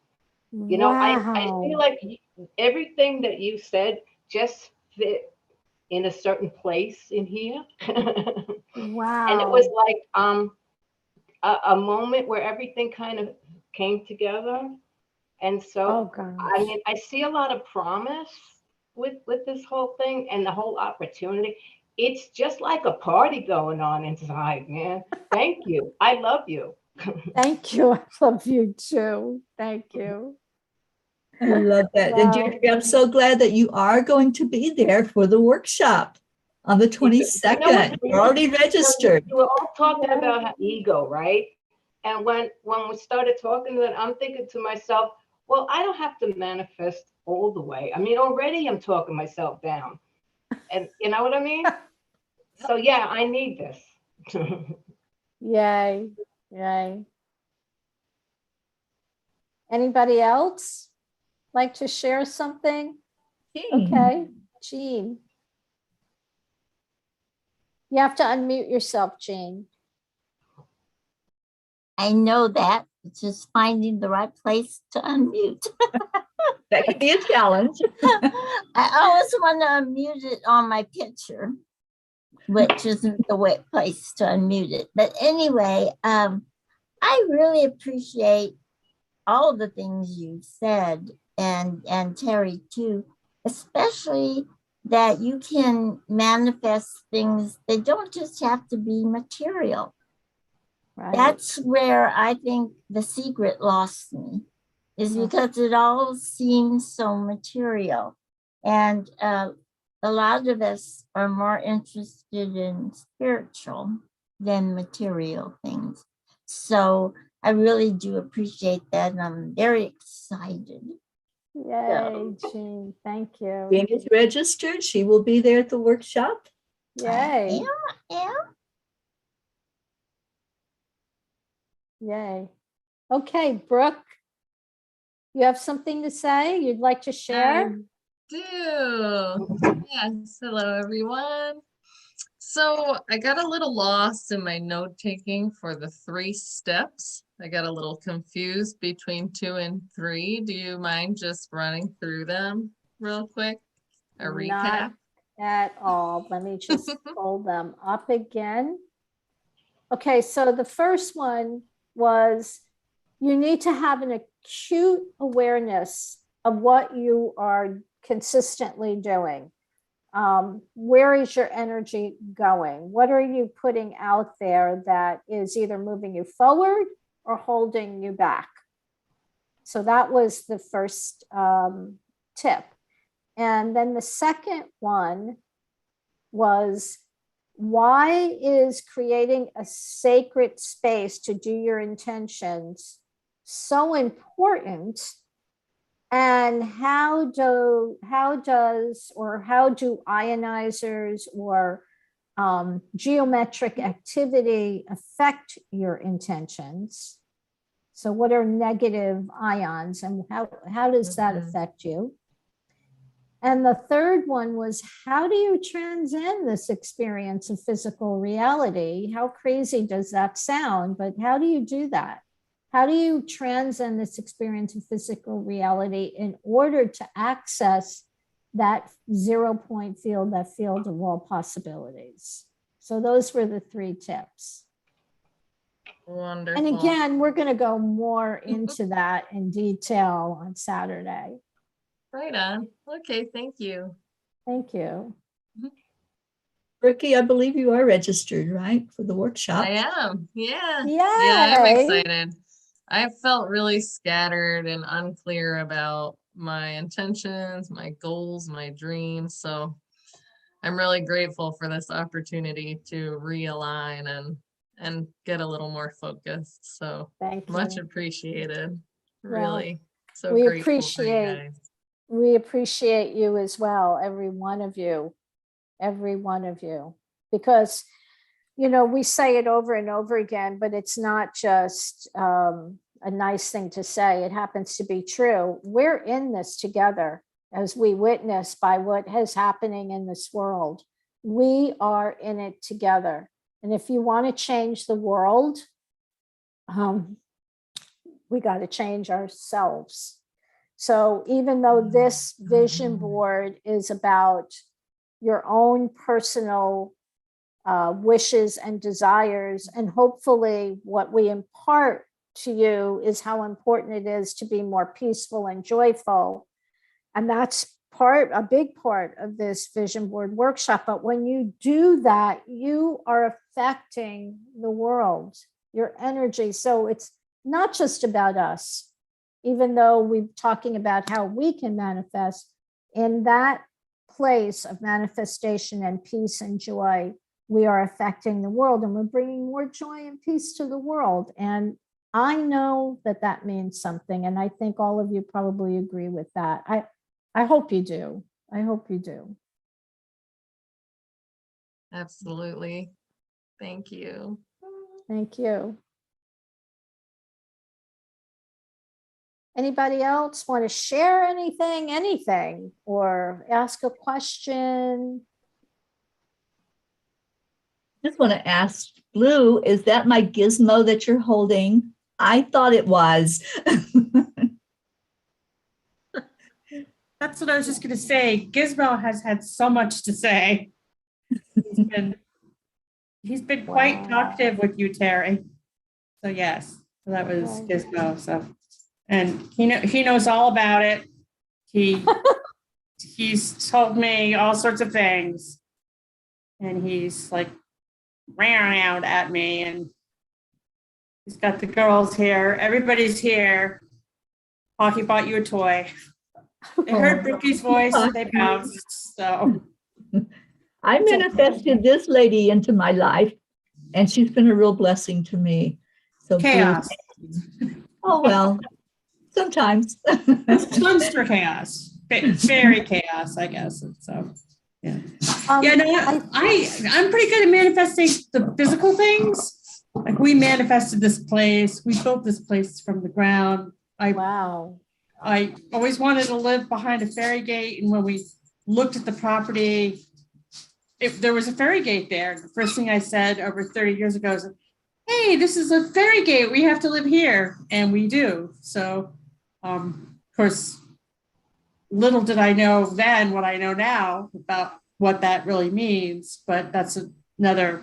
You know, I feel like everything that you said just fit in a certain place in here. Wow. And it was like a moment where everything kind of came together. And so, I mean, I see a lot of promise with this whole thing and the whole opportunity. It's just like a party going on inside, man. Thank you. I love you. Thank you. I love you too. Thank you. I love that. And Deirdre, I'm so glad that you are going to be there for the workshop on the 22nd. You're already registered. We were all talking about ego, right? And when we started talking, then I'm thinking to myself, well, I don't have to manifest all the way. I mean, already I'm talking myself down. And you know what I mean? So yeah, I need this. Yay. Yay. Anybody else like to share something? Jean. Okay, Jean. You have to unmute yourself, Jean. I know that. It's just finding the right place to unmute. That could be a challenge. I always want to unmute it on my picture, which isn't the right place to unmute it. But anyway, I really appreciate all the things you've said, and Teri too, especially that you can manifest things. They don't just have to be material. Right. That's where I think the secret lost me, is because it all seems so material. And a lot of us are more interested in spiritual than material things. So I really do appreciate that. And I'm very excited. Yay, Jean. Thank you. Jean is registered. She will be there at the workshop. Yay. Yeah. Yay. Okay, Brooke, you have something to say you'd like to share? I do. Yes. Hello, everyone. So I got a little lost in my note taking for the 3 steps. I got a little confused between 2 and 3. Do you mind just running through them real quick? A recap? Not at all. Let me just pull them up again. Okay, so the first one was you need to have an acute awareness of what you are consistently doing. Where is your energy going? What are you putting out there that is either moving you forward or holding you back? So that was the first tip. And then the second one was, why is creating a sacred space to do your intentions so important? And how do ionizers or geometric activity affect your intentions? So what are negative ions, and how does that affect you? And the third one was, how do you transcend this experience of physical reality? How crazy does that sound? But how do you do that? How do you transcend this experience of physical reality in order to access that 0 point field, that field of all possibilities? So those were the 3 tips. Wonderful. And again, we're going to go more into that in detail on Saturday. Right on. Okay, thank you. Thank you. Ricky, I believe you are registered, right, for the workshop? I am. Yeah. Yay. Yeah, I'm excited. I felt really scattered and unclear about my intentions, my goals, my dreams. So I'm really grateful for this opportunity to realign and get a little more focused. So Thank much you. appreciated. Well, Really. So we grateful for you guys. We appreciate you as well, every one of you, because, you know, we say it over and over again, but it's not just a nice thing to say. It happens to be true. We're in this together as we witness by what is happening in this world. We are in it together. And if you want to change the world, we got to change ourselves. So even though this vision board is about your own personal wishes and desires, and hopefully what we impart to you is how important it is to be more peaceful and joyful. And that's a big part of this vision board workshop. But when you do that, you are affecting the world, your energy. So it's not just about us, even though we're talking about how we can manifest. In that place of manifestation and peace and joy, we are affecting the world, and we're bringing more joy and peace to the world. And I know that that means something. And I think all of you probably agree with that. I hope you do. I hope you do. Absolutely. Thank you. Thank you. Anybody else want to share anything, or ask a question? Just want to ask, Blue, is that my gizmo that you're holding? I thought it was. That's what I was just going to say. Gizmo has had so much to say. He's been quite talkative with you, Teri. So yes, so that was Gizmo. So, and he knows all about it. He's told me all sorts of things, and he's like ran out at me, and he's got the girls here. Everybody's here. Hockey bought you a toy. They heard Brookie's voice, they bounced. So I manifested this lady into my life, and she's been a real blessing to me. So chaos. Oh well, sometimes. Tons for chaos. Very chaos, I guess. So yeah. I'm pretty good at manifesting the physical things. Like we manifested this place. We built this place from the ground. I always wanted to live behind a ferry gate. And when we looked at the property, if there was a ferry gate there, the first thing I said over 30 years ago is, hey, this is a ferry gate. We have to live here. And we do. So, of course, little did I know then what I know now about what that really means. But that's another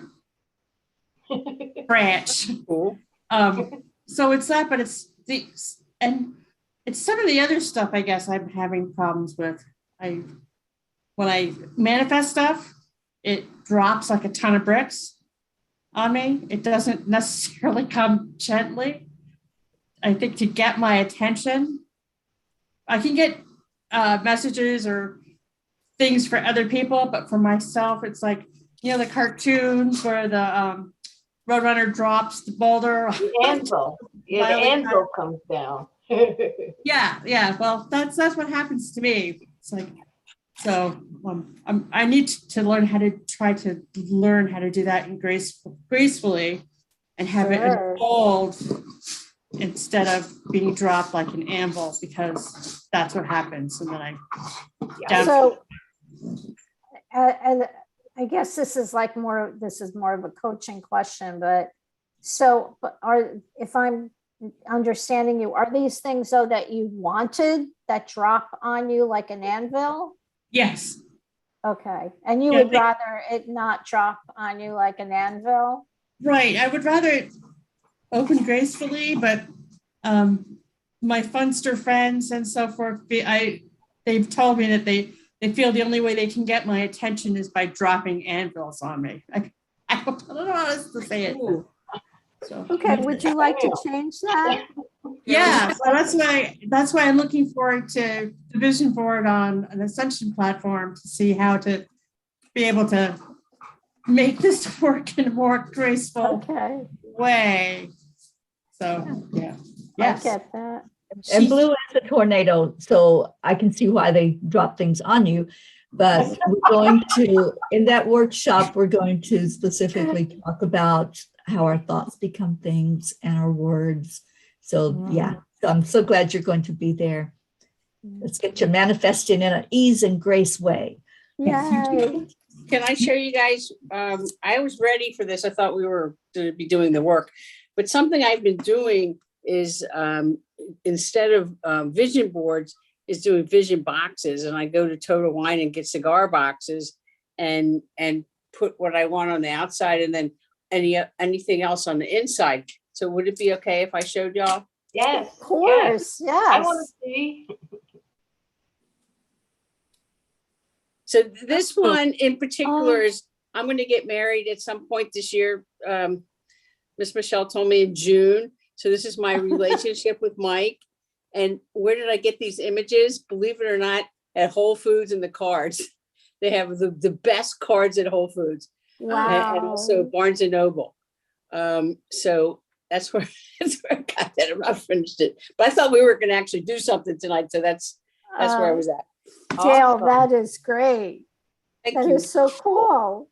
branch. So it's that, but it's some of the other stuff, I guess, I'm having problems with. When I manifest stuff, it drops like a ton of bricks on me. It doesn't necessarily come gently. I think to get my attention, I can get messages or things for other people, but for myself, it's like, the cartoons where the Roadrunner drops the boulder. The anvil. Yeah, the anvil comes down. Yeah. Well, that's what happens to me. It's like, so I need to learn how to do that gracefully, and have it unfold instead of being dropped like an anvil, because that's what happens. And then So, and I guess this is more of a coaching question, but so if I'm understanding you, are these things though that you wanted that drop on you like an anvil? Yes. Okay. And you would rather it not drop on you like an anvil? Right. I would rather it open gracefully, but my funster friends and so forth, they've told me that they feel the only way they can get my attention is by dropping anvils on me. I don't know how else to say it. So, okay. Would you like to change that? Yeah. So that's why I'm looking forward to the vision board on an Ascension platform to see how to be able to make this work in a more graceful way. So yeah. Yes. I get that. And blue is a tornado, so I can see why they drop things on you. But we're going to, in that workshop, we're going to specifically talk about how our thoughts become things and our words. So yeah, so I'm so glad you're going to be there. Let's get you manifesting in an ease and grace way. Yay. Can I show you guys? I was ready for this. I thought we were to be doing the work, but something I've been doing is instead of vision boards, is doing vision boxes. And I go to Total Wine and get cigar boxes and put what I want on the outside and then anything else on the inside. So would it be okay if I showed y'all? Yes. Of course. Yes. I want to see. So this one in particular is, I'm going to get married at some point this year. Miss Michele told me in June. So this is my relationship with Mike. And where did I get these images? Believe it or not, at Whole Foods and the cards. They have the best cards at Whole Foods. Wow. And also Barnes and Noble. So that's where I got that. I'm not finished it. But I thought we were going to actually do something tonight. So that's where I was at. Dale, that is great. Thank That you. is so cool.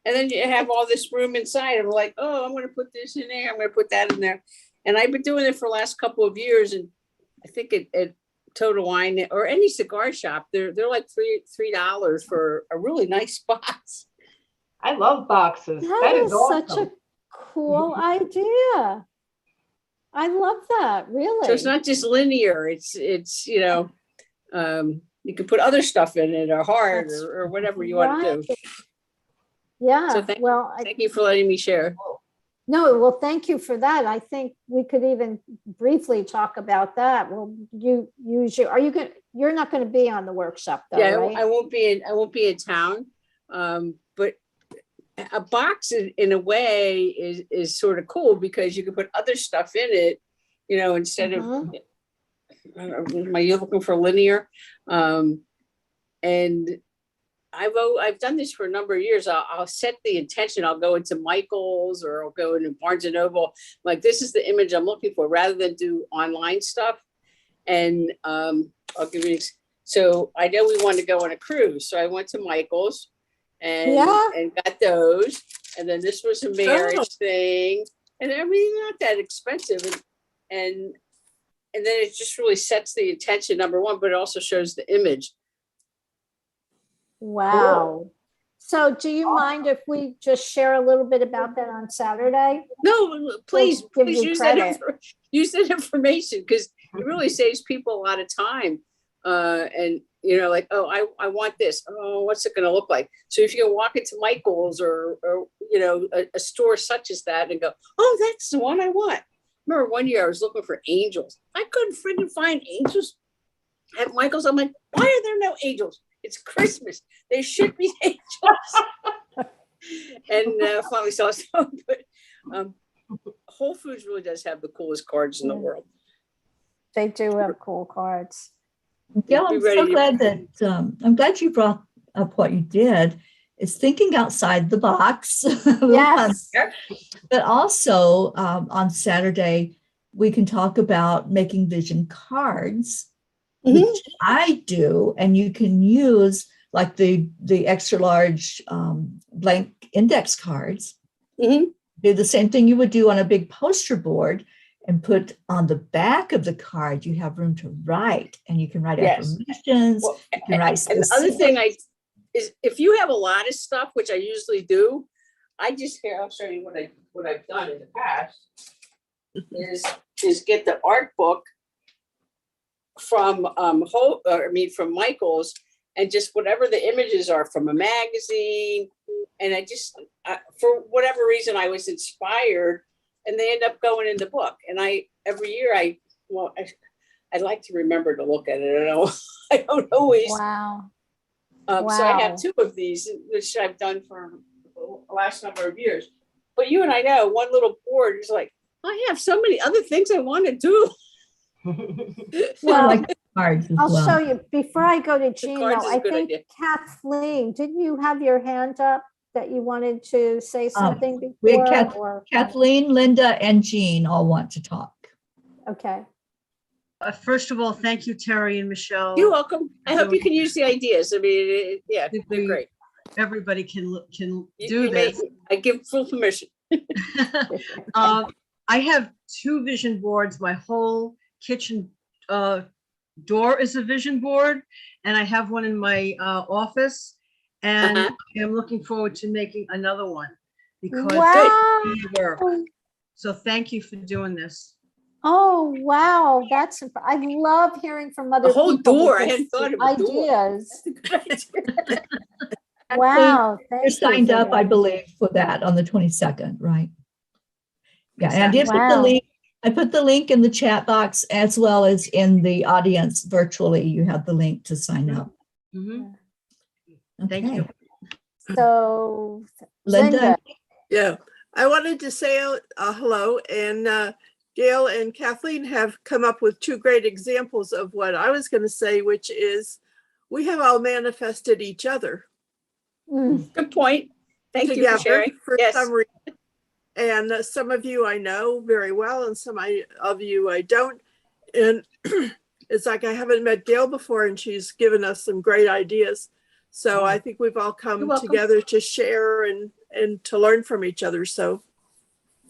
And then you have all this room inside. I'm like, oh, I'm going to put this in there. I'm going to put that in there. And I've been doing it for the last couple of years. And I think at Total Wine or any cigar shop, they're like $3 for a really nice box. I love boxes. That is awesome. such a cool idea. I love that. Really. So it's not just linear. It's you can put other stuff in it or heart or whatever you want to do. Yeah. So thank you for letting me share. No, well, thank you for that. I think we could even briefly talk about that. Well, you're not going to be on the workshop though, yeah, right? I won't be in town. But a box in a way is sort of cool because you can put other stuff in it, instead of, am I looking for linear? And I've done this for a number of years. I'll set the intention. I'll go into Michael's or I'll go into Barnes and Noble. Like, this is the image I'm looking for rather than do online stuff. And I'll give you, so I know we want to go on a cruise. So I went to Michael's and got those. And then this was a marriage thing. And I mean, not that expensive. And then it just really sets the intention, number one, but it also shows the image. Wow. Cool. So do you mind if we just share a little bit about that on Saturday? No, please use that information because it really Mm-hmm. saves people a lot of time. And like, oh, I want this. Oh, what's it going to look like? So if you can walk into Michael's or a store such as that and go, oh, that's the one I want. Remember one year I was looking for angels. I couldn't freaking find angels at Michael's. I'm like, why are there no angels? It's Christmas. There should be angels. And finally saw some. But Whole Foods really does have the coolest cards in the world. They do have cool cards. Yeah, I'm so glad that I'm glad you brought up what you did. Is thinking outside the box. Yes. But also on Saturday we can talk about making vision cards. Mm-hmm. Which I do, and you can use like the extra large blank index cards. Mm-hmm. Do the same thing you would do on a big poster board and put on the back of the card, you have room to write, and you can write Yes. affirmations. Well, You can write and the other specific. thing is if you have a lot of stuff, which I usually do, I'll show you what I've done in the past is get the art book from from Michael's, and just whatever the images are from a magazine, and for whatever reason I was inspired, and they end up going in the book. And every year I'd like to remember to look at it. I don't always. Wow. So I have 2 of these, which I've done for the last number of years. But you and I know one little board is like, I have so many other things I want to do. Well, like the cards as I'll well. show you before I go to Gino. cards is a I good think idea. Kathleen, didn't you have your hand up that you wanted to say something before? We had or Kathleen, Linda, and Jean all want to talk. okay. First of all, thank you, Teri and Michele. You're welcome. I hope you can use the ideas. I mean, they're great. Everybody can do this. I give full permission. I have 2 vision boards. My whole kitchen door is a vision board, and I have one in my office, and I'm looking forward to making another one because it work. So thank you for doing this. Oh, wow. I love hearing from other The whole people. door. I because hadn't thought of the a door. ideas. That's a good idea. Wow. Thank You're you signed for up, I that. believe, for that on the 22nd, right? Yeah, and I did put the Wow. link. I put the link in the chat box as well as in the audience virtually. You have the link to sign up. Mhm. Okay. Thank you. So, Linda? Yeah, I wanted to say hello, and Gail and Kathleen have come up with 2 great examples of what I was going to say, which is we have all manifested each other Good point. Thank you together for sharing. for Yes. some reason. And some of you I know very well, and some of you I don't. And it's like I haven't met Gail before, and she's given us some great ideas. So I think we've all come together to share and to learn from each other. So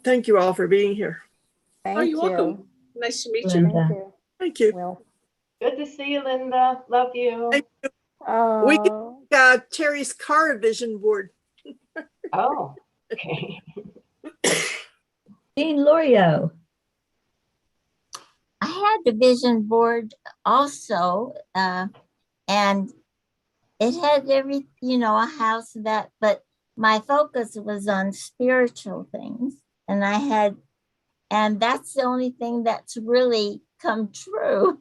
thank you all for being here. thank You're welcome. Nice to meet you. Linda. Thank you. Thank you. Will. Good to see you, Linda. Love you. Thank you. Oh, We Teri's car vision board. Oh, okay. Jean Lorio. I had the vision board also, and it had a house but my focus was on spiritual things, and that's the only thing that's really come true.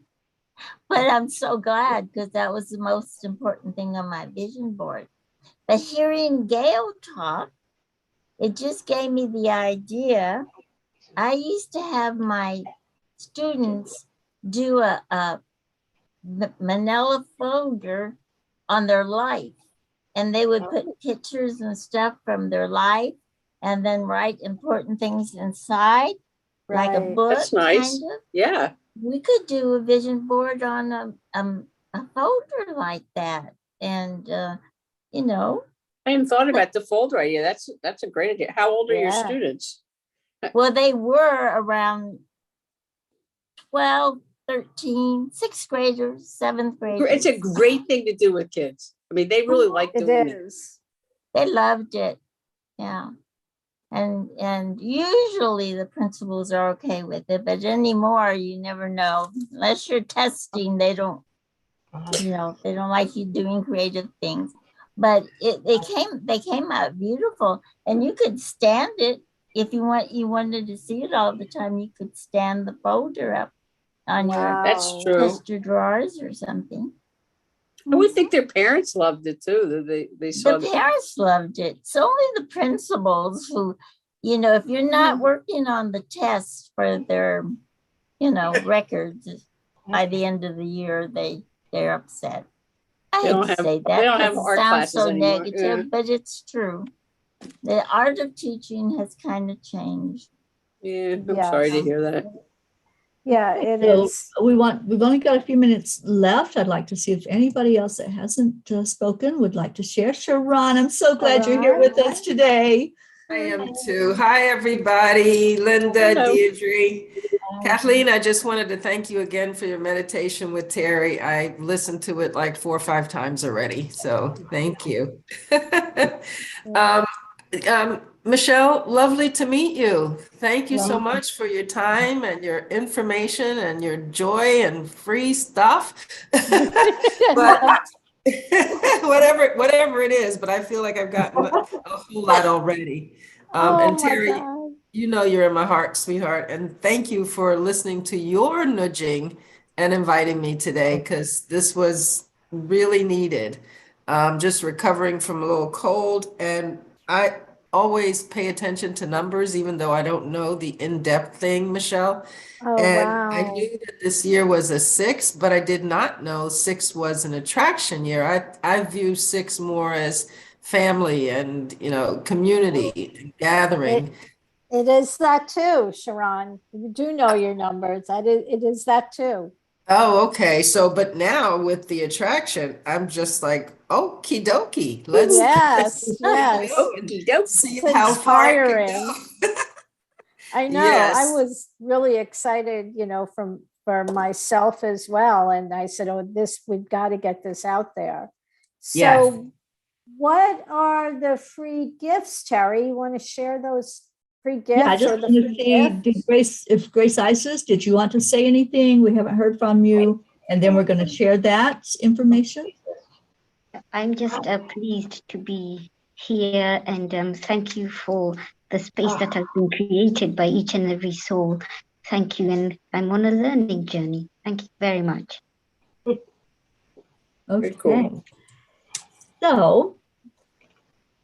But I'm so glad because that was the most important thing on my vision board. But hearing Gail talk, it just gave me the idea. I used to have my students do a manila folder on their life, and they would put pictures and stuff from their life and then write important things inside, like a right. book. That's nice. Kind of. Yeah. We could do a vision board on a folder like that, and I hadn't thought about the folder idea. That's a great idea. How old are your Yeah. students? well, they were around 12, 13, 6th graders, 7th graders. It's a great thing to do with kids. I mean, they really like It doing it. is. They loved it. Yeah. And usually the principals are okay with it, but anymore you never know. Unless you're testing, they don't like you doing creative things. But they came out beautiful, and you could stand it if you wanted to see it all the time. You could stand the folder up on Wow. That's true. your drawers or something. I would think their parents loved it too. They saw The parents loved it. It's only the principals who, if you're not working on the tests for their, records by the end of the year, they're upset. I hate to say that. They don't have because it art sounds classes so anymore. negative, Yeah. but it's true. The art of teaching has kind of changed. Yeah, I'm Yes. sorry to hear that. Yeah, it So is. we've only got a few minutes left. I'd like to see if anybody else that hasn't spoken would like to share. Sharon, I'm so glad you're here with us today. I am too. Hi, everybody. Linda, Hello. Deirdre. Kathleen, I just wanted to thank you again for your meditation with Teri. I listened to it like 4 or 5 times already, so thank you. um, Michele, lovely to meet you. Thank you so much for your time and your information and your joy and free stuff. But whatever it is, but I feel like I've gotten a whole lot already. And Teri, you know you're in my heart, sweetheart. And thank you for listening to your nudging and inviting me today, because this was really needed. Just recovering from a little cold. And I always pay attention to numbers, even though I don't know the in-depth thing, Michele. And I knew that this year was a 6, but I did not know 6 was an attraction year. I view 6 more as family and, community and gathering. It is that too, Sharon. You do know your numbers. It is that too. Oh, okay. So, but now with the attraction, I'm just like, okie dokie. Let's see how far it can go. I know. Yes. I was really excited, for myself as well. And I said, we've got to get this out there. So what are the free gifts, Teri? You want to share those free gifts? Yeah, I just want to see, if Grace Isis, did you want to say anything? We haven't heard from you. And then we're going to share that information. I'm just pleased to be here, and thank you for the space that has been created by each and every soul. Thank you, and I'm on a learning journey. Thank you very much. Okay, cool. So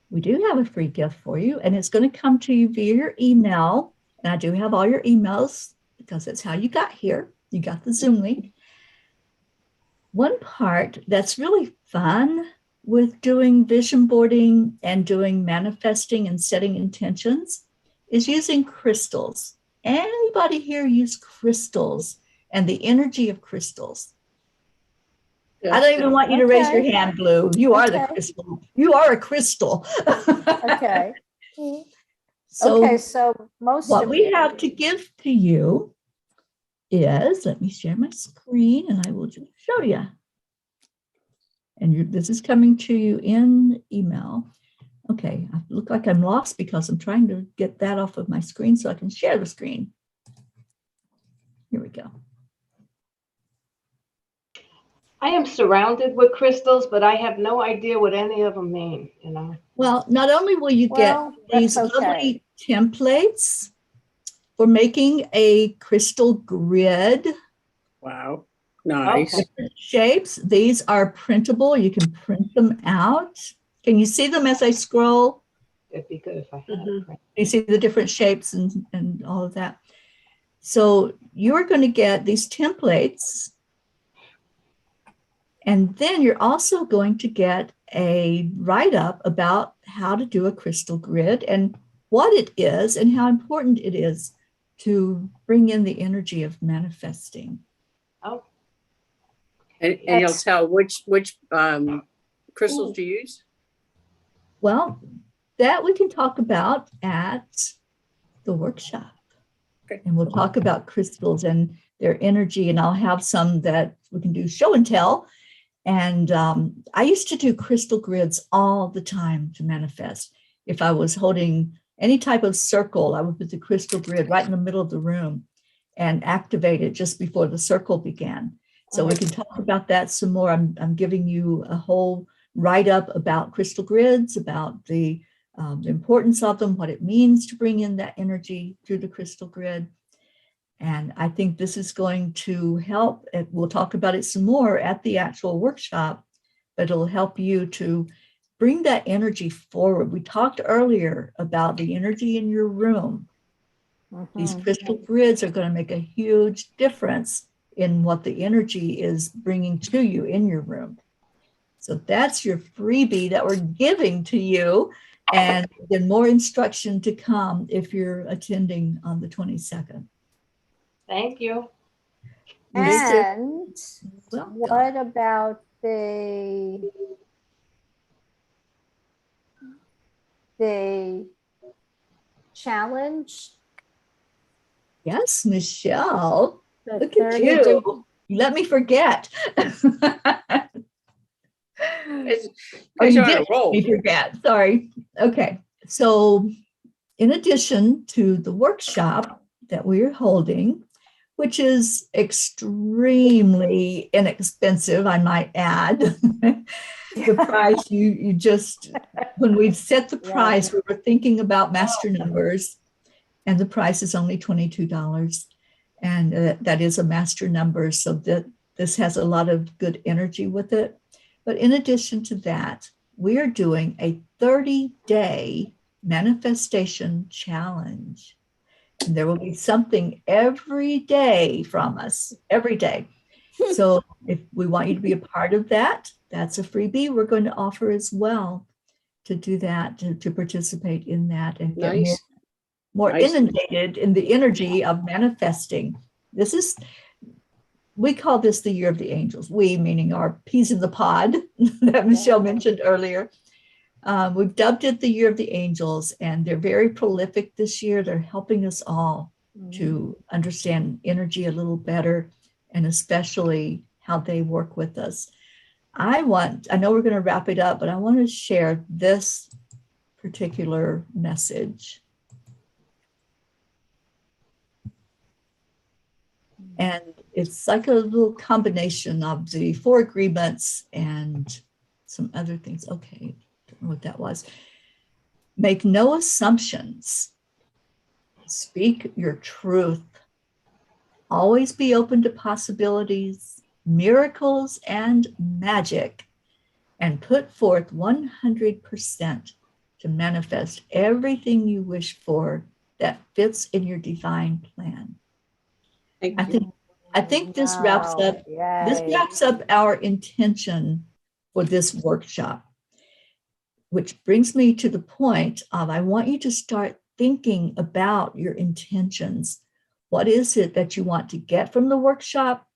we do have a free gift for you, and it's going to come to you via your email. And I do have all your emails because that's how you got here. You got the Zoom link. One part that's really fun with doing vision boarding and doing manifesting and setting intentions is using crystals. Anybody here use crystals and the energy of crystals? I don't even want you to raise your hand, Blue. You are the crystal. You are a crystal. Okay. So most what we have to give to you is, let me share my screen and I will just show you. And this is coming to you in email. Okay, I look like I'm lost because I'm trying to get that off of my screen so I can share the screen. Here we go. I am surrounded with crystals, but I have no idea what any of them mean, Well, not only will you get these lovely templates for making a crystal grid. Wow. Nice. Different shapes. These are printable. You can print them out. Can you see them as I scroll? It'd be good if I had a print. You see the different shapes and all of that. So you're going to get these templates. And then you're also going to get a write-up about how to do a crystal grid and what it is and how important it is to bring in the energy of manifesting. Oh. And you'll tell which crystals to use? Well, that we can talk about at the workshop. Okay. And we'll talk about crystals and their energy, and I'll have some that we can do show and tell. And I used to do crystal grids all the time to manifest. If I was holding any type of circle, I would put the crystal grid right in the middle of the room and activate it just before the circle began. So we can talk about that some more. I'm giving you a whole write-up about crystal grids, about the importance of them, what it means to bring in that energy through the crystal grid. And I think this is going to help. We'll talk about it some more at the actual workshop, but it'll help you to bring that energy forward. We talked earlier about the energy in your room. These crystal grids are going to make a huge difference in what the energy is bringing to you in your room. So that's your freebie that we're giving to you. And then more instruction to come if you're attending on the 22nd. Thank you. And what about the challenge Yes, Michele. The Look at 30 you. You let me forget. It's, Oh, you you're on a did roll. let me forget. Sorry. Okay. So in addition to the workshop that we're holding, which is extremely inexpensive, I might add. The price you just, when we set the price, we were thinking about master numbers, and the price is only $22. And that is a master number, so that this has a lot of good energy with it. But in addition to that, we are doing a 30-day manifestation challenge. And there will be something every day from us, every day. So if we want you to be a part of that, that's a freebie we're going to offer as well, to do that, to participate in that and get more inundated in the energy of manifesting. We call this the year of the angels. We, meaning our peas in the pod that Michele mentioned earlier. We've dubbed it the year of the angels, and they're very prolific this year. They're helping us all to understand energy a little better, and especially how they work with us. I know we're going to wrap it up, but I want to share this particular message. And it's like a little combination of the 4 agreements and some other things. Okay, don't know what that was. Make no assumptions. Speak your truth. Always be open to possibilities, miracles, and magic, and put forth 100% to manifest everything you wish for that fits in your divine plan. I think this wraps up. This wraps up our intention for this workshop, which brings me to the point of I want you to start thinking about your intentions. What is it that you want to get from the workshop?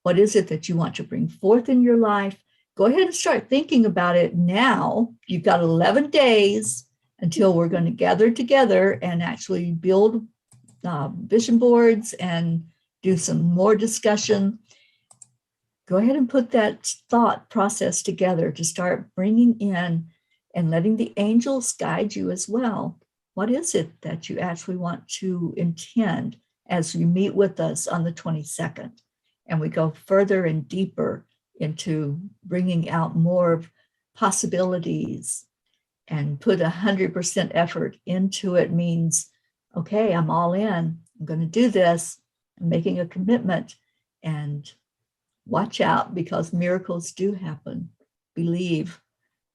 What is it that you want to bring forth in your life? Go ahead and start thinking about it now. You've got 11 days until we're going to gather together and actually build vision boards and do some more discussion. Go ahead and put that thought process together to start bringing in and letting the angels guide you as well. What is it that you actually want to intend as you meet with us on the 22nd? And we go further and deeper into bringing out more possibilities, and put 100% effort into it means, okay, I'm all in. I'm going to do this. I'm making a commitment, and watch out, because miracles do happen. Believe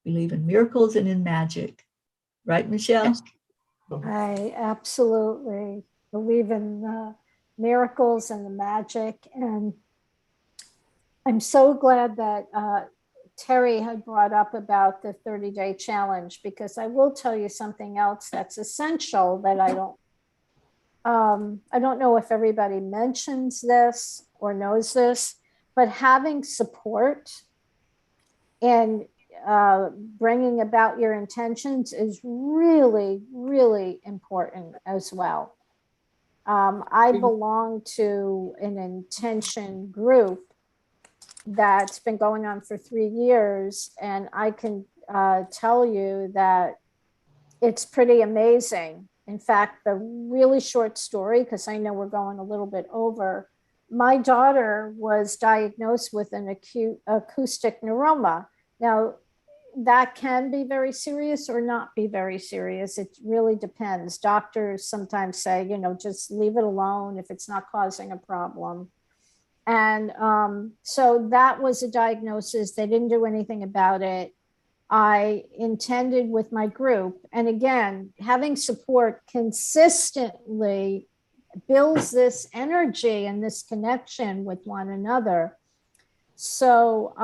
in miracles and in magic. Right, Michele? I absolutely believe in the miracles and the magic. And I'm so glad that Teri had brought up about the 30-day challenge, because I will tell you something else that's essential that I don't know if everybody mentions this or knows this, but having support and bringing about your intentions is really, really important as well. I belong to an intention group that's been going on for 3 years, and I can tell you that it's pretty amazing. In fact, the really short story, because I know we're going a little bit over, my daughter was diagnosed with an acute acoustic neuroma. Now, that can be very serious or not be very serious. It really depends. Doctors sometimes say, just leave it alone if it's not causing a problem. And so that was a diagnosis. They didn't do anything about it. I intended with my group, and again, having support consistently builds this energy and this connection with one another. So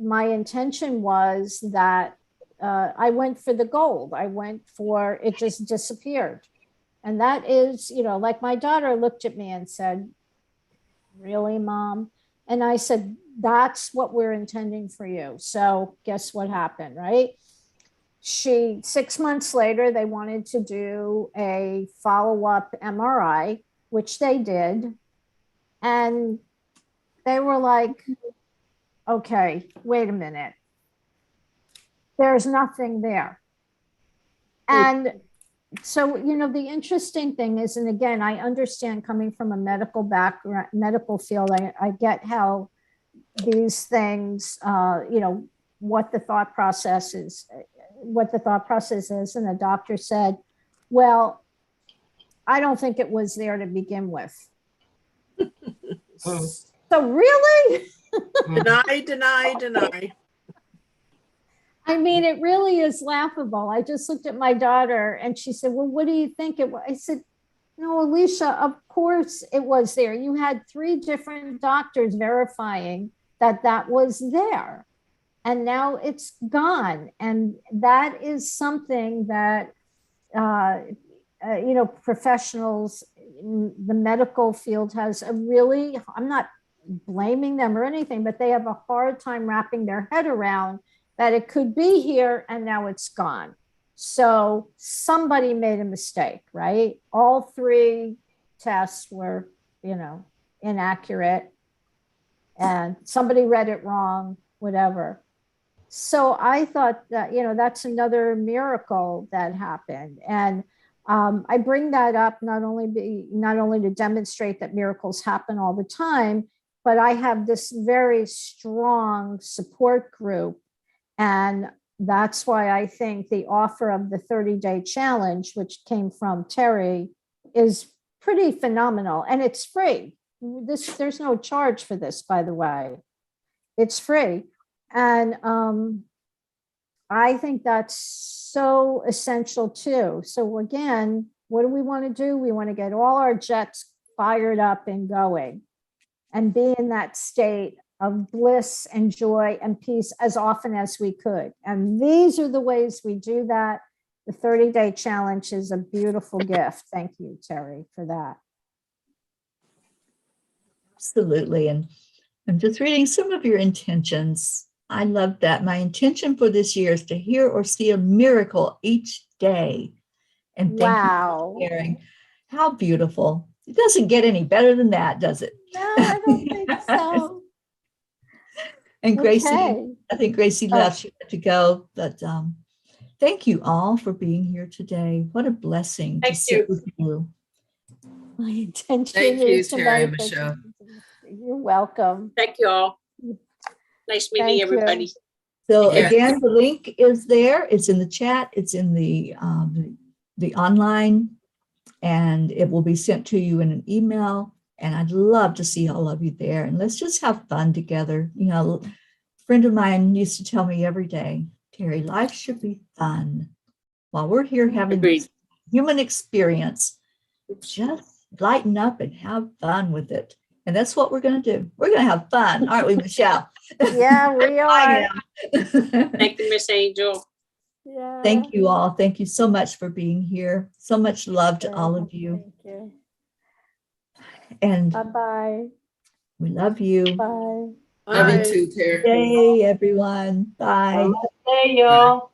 my intention was that I went for the gold. I went for it, just disappeared. And that is, like my daughter looked at me and said, "Really, Mom?" And I said, "That's what we're intending for you." So guess what happened, right? 6 months later, they wanted to do a follow-up MRI. which they did. And they were like, okay, wait a minute. There's nothing there. And so, you know, the interesting thing is, and again, I understand coming from a medical background, medical field, I get how these things, you know, what the thought process is. And the doctor said, well, I don't think it was there to begin with. So really? Deny. I mean, it really is laughable. I just looked at my daughter and she said, well, what do you think it was? I said, no, Alicia, of course it was there. You had 3 different doctors verifying that that was there. And now it's gone. And that is something that, you know, professionals in the medical field has a really, I'm not blaming them or anything, but they have a hard time wrapping their head around that it could be here and now it's gone. So somebody made a mistake, right? All 3 tests were, you know, inaccurate and somebody read it wrong, whatever. So I thought that, you know, that's another miracle that happened. And I bring that up not only to demonstrate that miracles happen all the time, but I have this very strong support group. And that's why I think the offer of the 30-day challenge, which came from Teri, is pretty phenomenal. And it's free. There's no charge for this, by the way. It's free. And I think that's so essential too. So again, what do we want to do? We want to get all our jets fired up and going and be in that state of bliss and joy and peace as often as we could. And these are the ways we do that. The 30-day challenge is a beautiful gift. Thank you, Teri, for that. Absolutely. And I'm just reading some of your intentions. I love that. My intention for this year is to hear or see a miracle each day. And thank you for sharing. How beautiful. It doesn't get any better than that, does it? No, I don't think so. And Gracie, I think Gracie left, she had to go, but thank you all for being here today. What a blessing to sit with you. My intention Thank you, is to Teri and manifest. Michele. You're welcome. Thank you all. Nice meeting everybody. So again, the link is there. It's in the chat. It's in the online, and it will be sent to you in an email. And I'd love to see all of you there. And let's just have fun together. You know, a friend of mine used to tell me every day, Teri, life should be fun. While we're here having this human experience, just lighten up and have fun with it. And that's what we're going to do. We're going to have fun, aren't we, Michele? Yeah, we are. Thank you, Miss Angel. Yeah. Thank you all. Thank you so much for being here. So much love to all of you. Thank you. And bye-bye. We love you. Bye. Love you too, Teri. Hey, everyone. Bye. Hey, y'all.